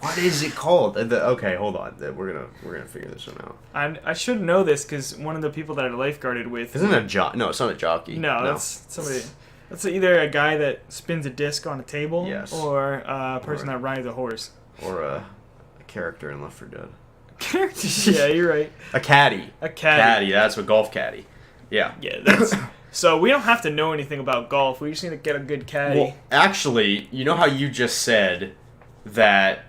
What is it called? Okay, hold on. We're gonna figure this one out. I should know this because one of the people that I lifeguarded with. Isn't it a jockey? No, it's not a jockey. No, that's somebody. That's either a guy that spins a disc on a table, or a person that rides a horse, or a character in Left 4 Dead. Character? Yeah, you're right. A caddy. A caddy. Caddy. That's a golf caddy. Yeah. Yeah, that's. So we don't have to know anything about golf. We just need to get a good caddy. Well, actually, you know how you just said that.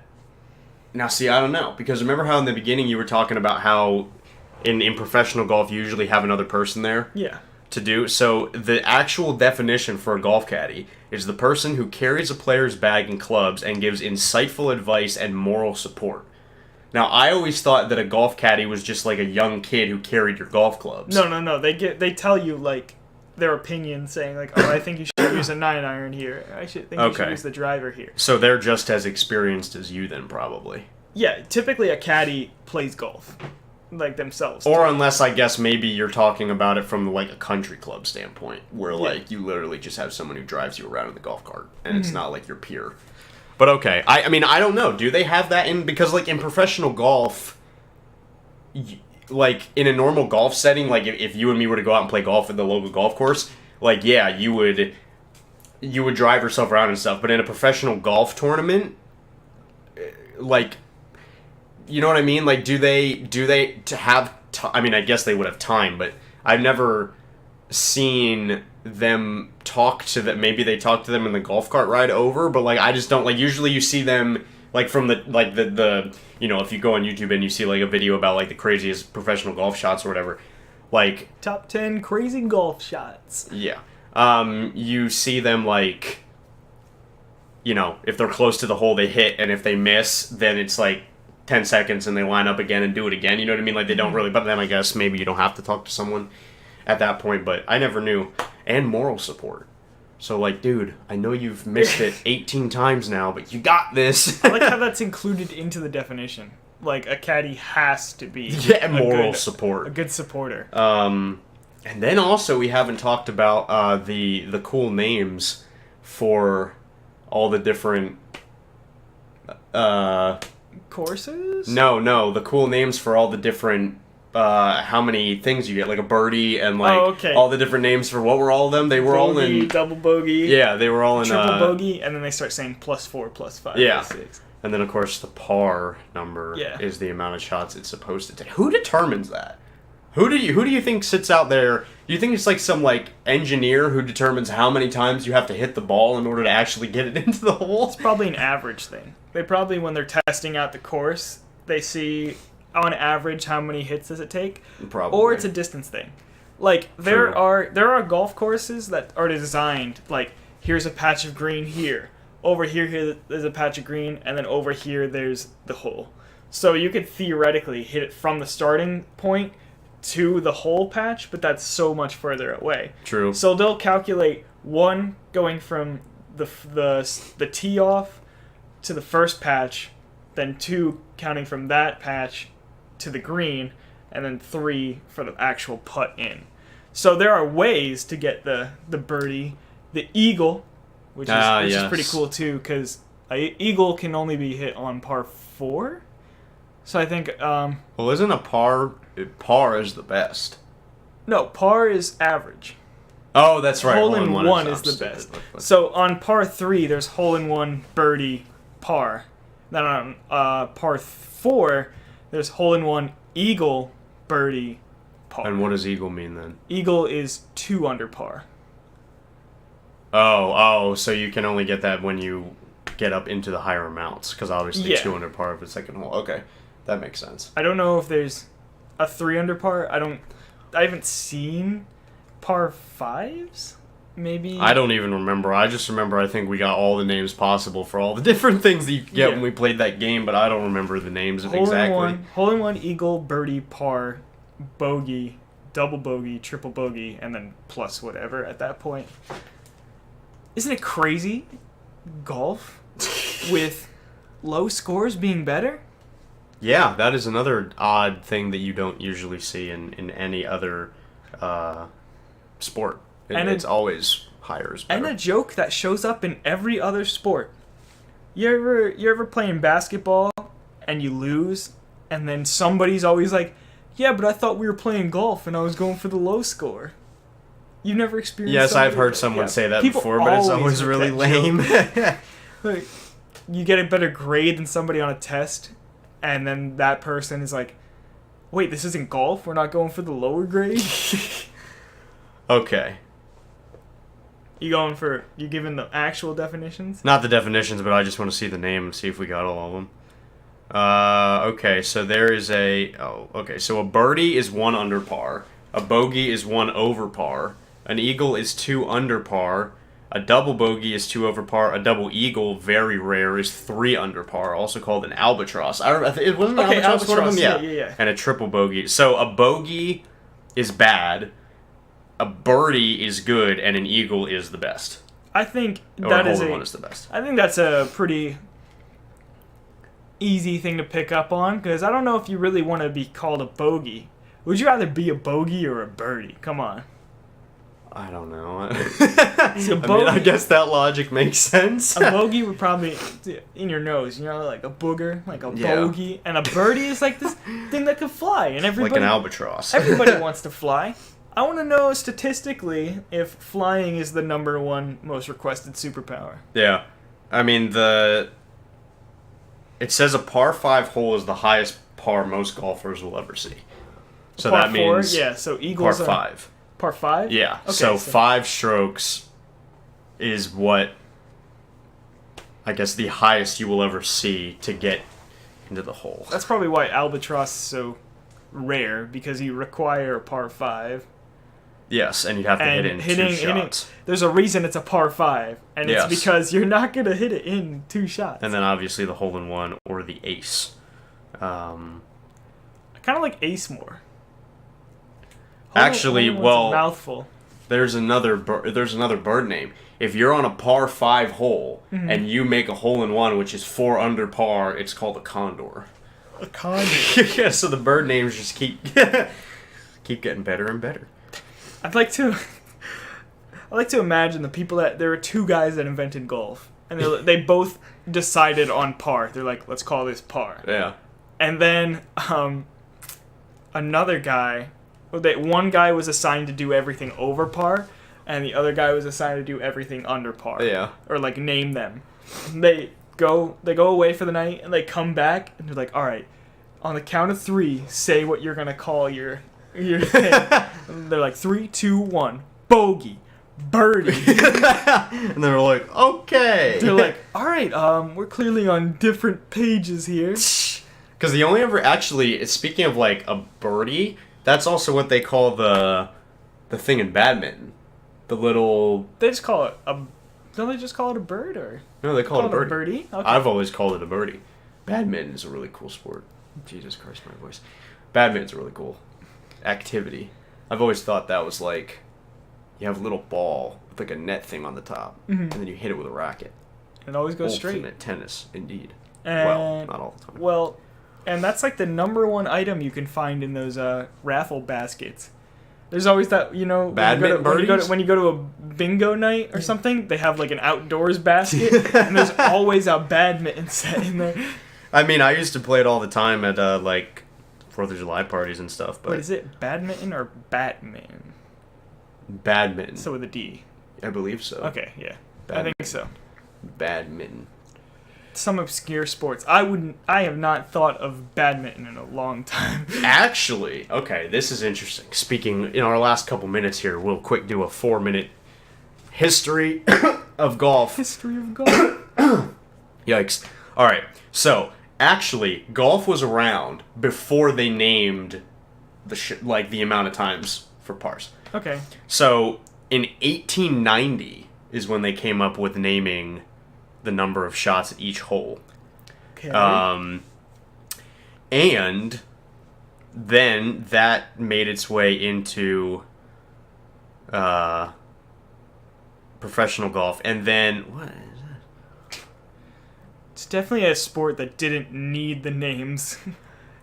Now, see, I don't know. Because remember how in the beginning you were talking about how in professional golf you usually have another person there? Yeah. To do. So the actual definition for a golf caddy is the person who carries a player's bag and clubs and gives insightful advice and moral support. Now, I always thought that a golf caddy was just like a young kid who carried your golf clubs. No. They tell you, like, their opinion, saying, like, oh, I think you should use a 9-iron here. I think you should use the driver here. So they're just as experienced as you then, probably. Yeah, typically a caddy plays golf. Like, themselves. Or unless, I guess, maybe you're talking about it from, like, a country club standpoint, where, like, you literally just have someone who drives you around in the golf cart, and it's not, like, your peer. But, okay. I mean, I don't know. Do they have that in... Because, like, in professional golf... Like, in a normal golf setting, like, if you and me were to go out and play golf at the local golf course, like, yeah, you would drive yourself around and stuff. But in a professional golf tournament, like, you know what I mean? Like, do they have... I mean, I guess they would have time, but I've never seen them talk to them. Maybe they talk to them in the golf cart ride over, but, like, I just don't... Like, usually you see them... Like, from the you know, if you go on YouTube and you see, like, a video about, like, the craziest professional golf shots or whatever, like... Top 10 crazy golf shots. Yeah. You see them, like, you know, if they're close to the hole, they hit, and if they miss, then it's, like, 10 seconds and they line up again and do it again. You know what I mean? Like, they don't really, but then I guess maybe you don't have to talk to someone at that point, but I never knew. And moral support. So, like, dude, I know you've missed it 18 times now, but you got this. I like how that's included into the definition. Like, a caddy has to be moral support. A good supporter. And then also we haven't talked about the cool names for all the different courses? No, the cool names for all the different how many things you get, like a birdie and like all the different names for what were all of them? They were bogey, all in double bogey. Yeah, they were all in triple bogey, and then they start saying +4, +5, +6. And then of course the par number is the amount of shots it's supposed to take. Who determines that? Who do you think sits out there? Do you think it's like some like engineer who determines how many times you have to hit the ball in order to actually get it into the hole? It's probably an average thing. They probably, when they're testing out the course, they see on average how many hits does it take. Probably. Or it's a distance thing. Like there are golf courses that are designed like, here's a patch of green here. Over here there's a patch of green, and then over here there's the hole. So you could theoretically hit it from the starting point to the hole patch, but that's so much further away. True. So they'll calculate one going from the tee off to the first patch, then 2 counting from that patch to the green, and then 3 for the actual putt in. So there are ways to get the birdie, the eagle, which is pretty cool too, because an eagle can only be hit on par 4. So I think well, isn't a par is the best? No, par is average. Oh, that's right. Hole in one is the best. So on par 3, there's hole in one, birdie, par. Then on par 4, there's hole in one, eagle, birdie, par. And what does eagle mean then? Eagle is 2 under par. Oh, so you can only get that when you get up into the higher amounts, because obviously 2 under par of the second hole. Okay, that makes sense. I don't know if there's a 3 under par. I haven't seen par 5s. Maybe. I don't even remember. I just remember I think we got all the names possible for all the different things that you could get when we played that game, but I don't remember the names exactly. Hole in one, eagle, birdie, par, bogey, double bogey, triple bogey, and then plus whatever at that point. Isn't it crazy? Golf with low scores being better? Yeah, that is another odd thing that you don't usually see in any other sport. It's always higher is better. And a joke that shows up in every other sport. You ever playing basketball and you lose, and then somebody's always like, yeah, but I thought we were playing golf and I was going for the low score. You never experienced Yes, I've heard someone say that before, but it's always really lame. Like, you get a better grade than somebody on a test, and then that person is like, wait, this isn't golf? We're not going for the lower grade? Okay. You giving the actual definitions? Not the definitions, but I just want to see the name and see if we got all of them. Okay, so there is so a birdie is 1 under par. A bogey is 1 over par. An eagle is 2 under par. A double bogey is 2 over par. A double eagle, very rare, is 3 under par, also called an albatross. It wasn't an albatross one of them? Yeah. And a triple bogey. So a bogey is bad, a birdie is good, and an eagle is the best. I think one is the best. I think that's a pretty easy thing to pick up on, because I don't know if you really want to be called a bogey. Would you rather be a bogey or a birdie? Come on. I don't know. I guess that logic makes sense. A bogey would probably in your nose, like a booger, like a bogey, and a birdie is like this thing that can fly, and everybody like an albatross. Everybody wants to fly. I want to know statistically if flying is the #1 most requested superpower. Yeah, I mean it says a par 5 hole is the highest par most golfers will ever see. So par that means 4, so eagles par 5. Par 5? Yeah. Okay, so 5 strokes is what I guess the highest you will ever see to get into the hole. That's probably why albatross is so rare, because you require a par 5. Yes, and you'd have to hit it in 2 shots. There's a reason it's a par 5, and it's because you're not going to hit it in 2 shots. And then obviously the hole-in-one or the ace. I kind of like ace more. Actually, Hole-in-one's well, a mouthful. there's another bird name. If you're on a par 5 hole and you make a hole-in-one, which is 4 under par, it's called a condor. A condor. Yeah, so the bird names just keep getting better and better. I like to imagine the people there were 2 guys that invented golf, and they both decided on par. They're like, let's call this par. Yeah. And then another guy, one guy was assigned to do everything over par, and the other guy was assigned to do everything under par. Yeah. Or like name them. They go away for the night, and they come back, and they're like, all right, on the count of 3, say what you're gonna call your thing. And they're like 3, 2, 1, bogey, birdie. And they're like, okay. They're like, all right, we're clearly on different pages here. Because the only ever actually, speaking of like a birdie, that's also what they call the thing in badminton. The little. They just call it a. Don't they just call it a bird or? No, they call it a birdie. A birdie? Okay. I've always called it a birdie. Badminton is a really cool sport. Jesus Christ, my voice. Badminton's a really cool activity. I've always thought that was like, you have a little ball with like a net thing on the top, and then you hit it with a racket. It always goes straight. Ultimate tennis, indeed. And, well, not all the time. Well, and that's like the #1 item you can find in those raffle baskets. There's always that, Badminton when you go to a bingo night or something, they have like an outdoors basket, and there's always a badminton set in there. I mean, I used to play it all the time at like 4th of July parties and stuff. But Wait, is it badminton or Batman? Badminton. So with a D. I believe so. Okay, yeah. Badminton. I think so. Badminton. Some obscure sports. I have not thought of badminton in a long time. Actually, okay, this is interesting. Speaking, in our last couple minutes here, we'll quick do a 4-minute history of golf. History of golf. Yikes. All right, so actually, golf was around before they named the amount of times for pars. Okay. So in 1890 is when they came up with naming the number of shots at each hole. Okay. And then that made its way into professional golf, and then what is that? It's definitely a sport that didn't need the names.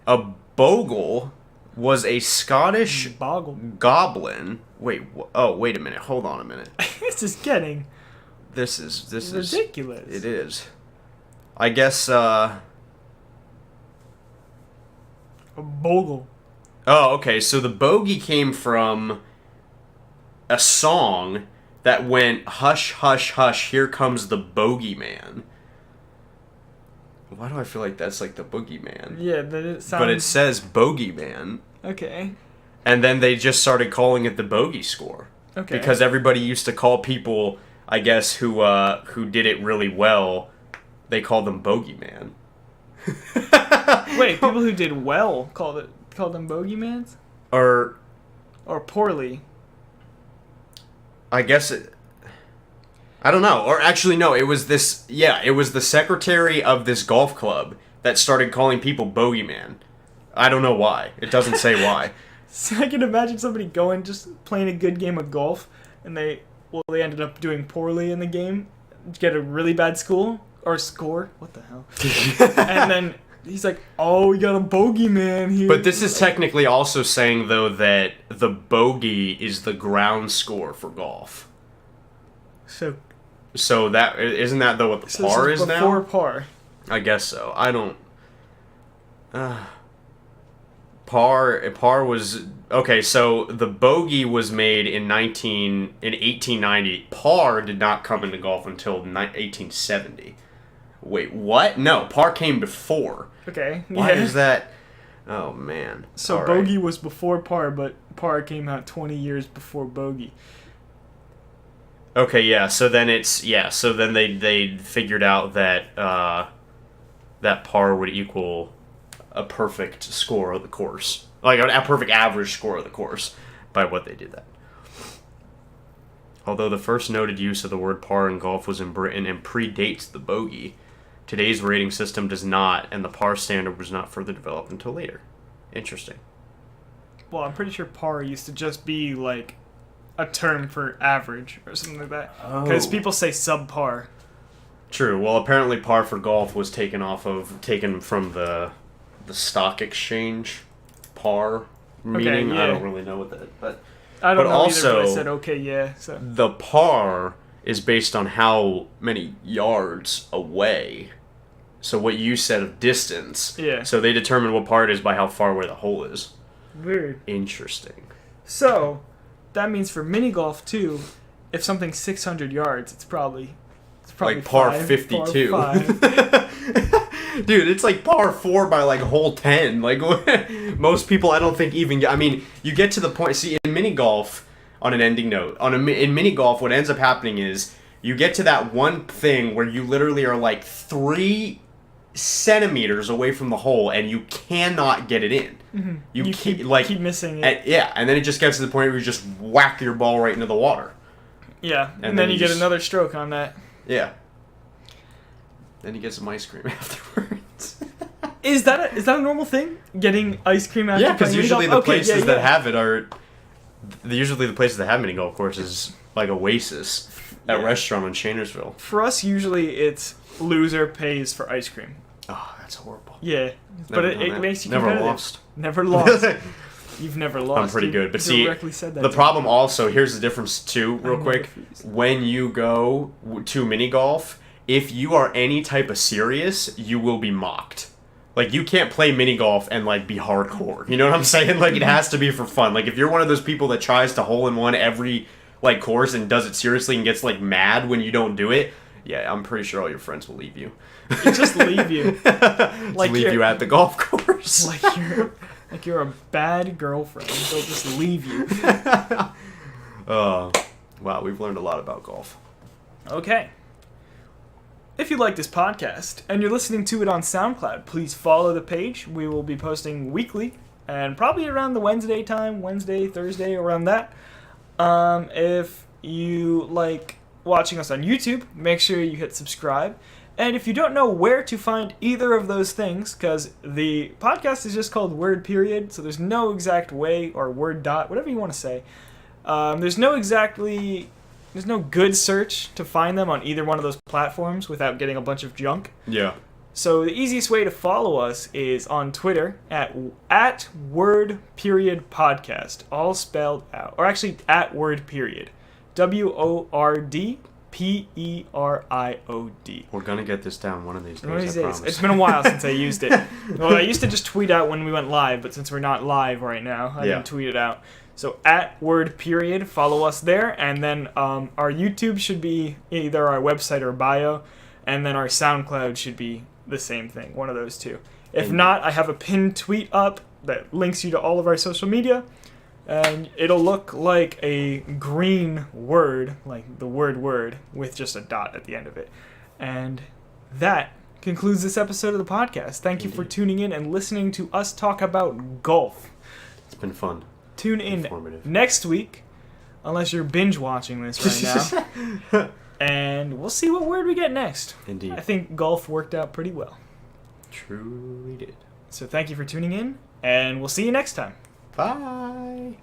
A bogle was a Scottish Boggle. goblin. Wait, wait a minute. Hold on a minute. This is getting. This is ridiculous. It is. I guess. A bogle. Oh, okay. So the bogey came from a song that went hush, hush, hush. Here comes the bogeyman. Why do I feel like that's like the boogeyman? Yeah, it sounds. But it says bogeyman. Okay. And then they just started calling it the bogey score. Okay. Because everybody used to call people, I guess, who did it really well, they called them bogeyman. Wait, people who did well called them bogeymans? Or poorly? I guess I don't know. Or actually, no, it was the secretary of this golf club that started calling people bogeyman. I don't know why. It doesn't say why. So I can imagine somebody just playing a good game of golf, and they ended up doing poorly in the game, get a really bad score. What the hell? And then he's like, "Oh, we got a bogeyman here." But this is technically also saying, though, that the bogey is the ground score for golf. So that isn't that though what the par is now? Before par. I guess so. I don't. Par was okay. So the bogey was made in 1890. Par did not come into golf until 1870. Wait, what? No, par came before. Okay. Why is that? Oh man. So all bogey right. was before par, but par came out 20 years before bogey. Okay, yeah. So then So then they figured out that that par would equal a perfect score of the course, like a perfect average score of the course, by what they did that. Although the first noted use of the word par in golf was in Britain and predates the bogey, Today's rating system does not, and the par standard was not further developed until later. Interesting. Well, I'm pretty sure par used to just be like a term for average or something like that. Because people say subpar. True. Well, apparently par for golf was taken from the stock exchange par meaning. yeah. I don't really know what that, but I don't know also, either, but I said okay, yeah. So the par is based on how many yards away. So what you said of distance. Yeah. So they determine what par it is by how far away the hole is. Weird. Interesting. So that means for mini golf too, if something's 600 yards, it's probably like par 52. Par 5. Dude, it's like par 4 by like hole 10. Like most people, I don't think even. I mean, you get to the point. See, in mini golf, on an ending note, in mini golf, what ends up happening is you get to that one thing where you literally are like 3 centimeters away from the hole, and you cannot get it in. Mm-hmm. You keep missing it. And then it just gets to the point where you just whack your ball right into the water. Yeah, and then you get another stroke on that. Yeah. Then you get some ice cream afterwards. Is that a normal thing? Getting ice cream after? Yeah, because usually the places that yeah. have it are usually the places that have mini golf courses like Oasis, that restaurant in Shanersville. For us, usually it's loser pays for ice cream. Oh, that's horrible. Yeah, but it makes you never competitive. lost. Never lost. You've never lost. I'm pretty good, but see, said that the problem also, here's the difference too, real quick. When you go to mini golf, if you are any type of serious, you will be mocked. Like, you can't play mini golf and, like, be hardcore. You know what I'm saying? Like, it has to be for fun. Like, if you're one of those people that tries to hole-in-one every, like, course and does it seriously and gets, like, mad when you don't do it, yeah, I'm pretty sure all your friends will leave you. Just leave you. Like leave you at the golf course. Like you're a bad girlfriend. They'll just leave you. Wow, we've learned a lot about golf. Okay. If you like this podcast and you're listening to it on SoundCloud, please follow the page. We will be posting weekly and probably around the Wednesday time, Wednesday, Thursday, around that. If you like watching us on YouTube, make sure you hit subscribe. And if you don't know where to find either of those things, because the podcast is just called Word Period, so there's no exact way, or Word Dot, whatever you want to say. There's no good search to find them on either one of those platforms without getting a bunch of junk. Yeah. So the easiest way to follow us is on Twitter at Word Period Podcast, all spelled out, or actually at Word Period, WORDPERIOD. We're gonna get this down one of these days. I promise. It's been a while since I used it. Well, I used to just tweet out when we went live, but since we're not live right now, I didn't tweet it out. So at Word Period, follow us there, and then our YouTube should be either our website or bio, and then our SoundCloud should be the same thing, one of those two. If not, I have a pinned tweet up that links you to all of our social media, and it'll look like a green word, like the word, with just a dot at the end of it. And that concludes this episode of the podcast. Thank you for tuning in and listening to us talk about golf. It's been fun. Tune in next week, unless you're binge watching this right now, and we'll see what word we get next. Indeed. I think golf worked out pretty well. Truly did. So thank you for tuning in, and we'll see you next time. Bye.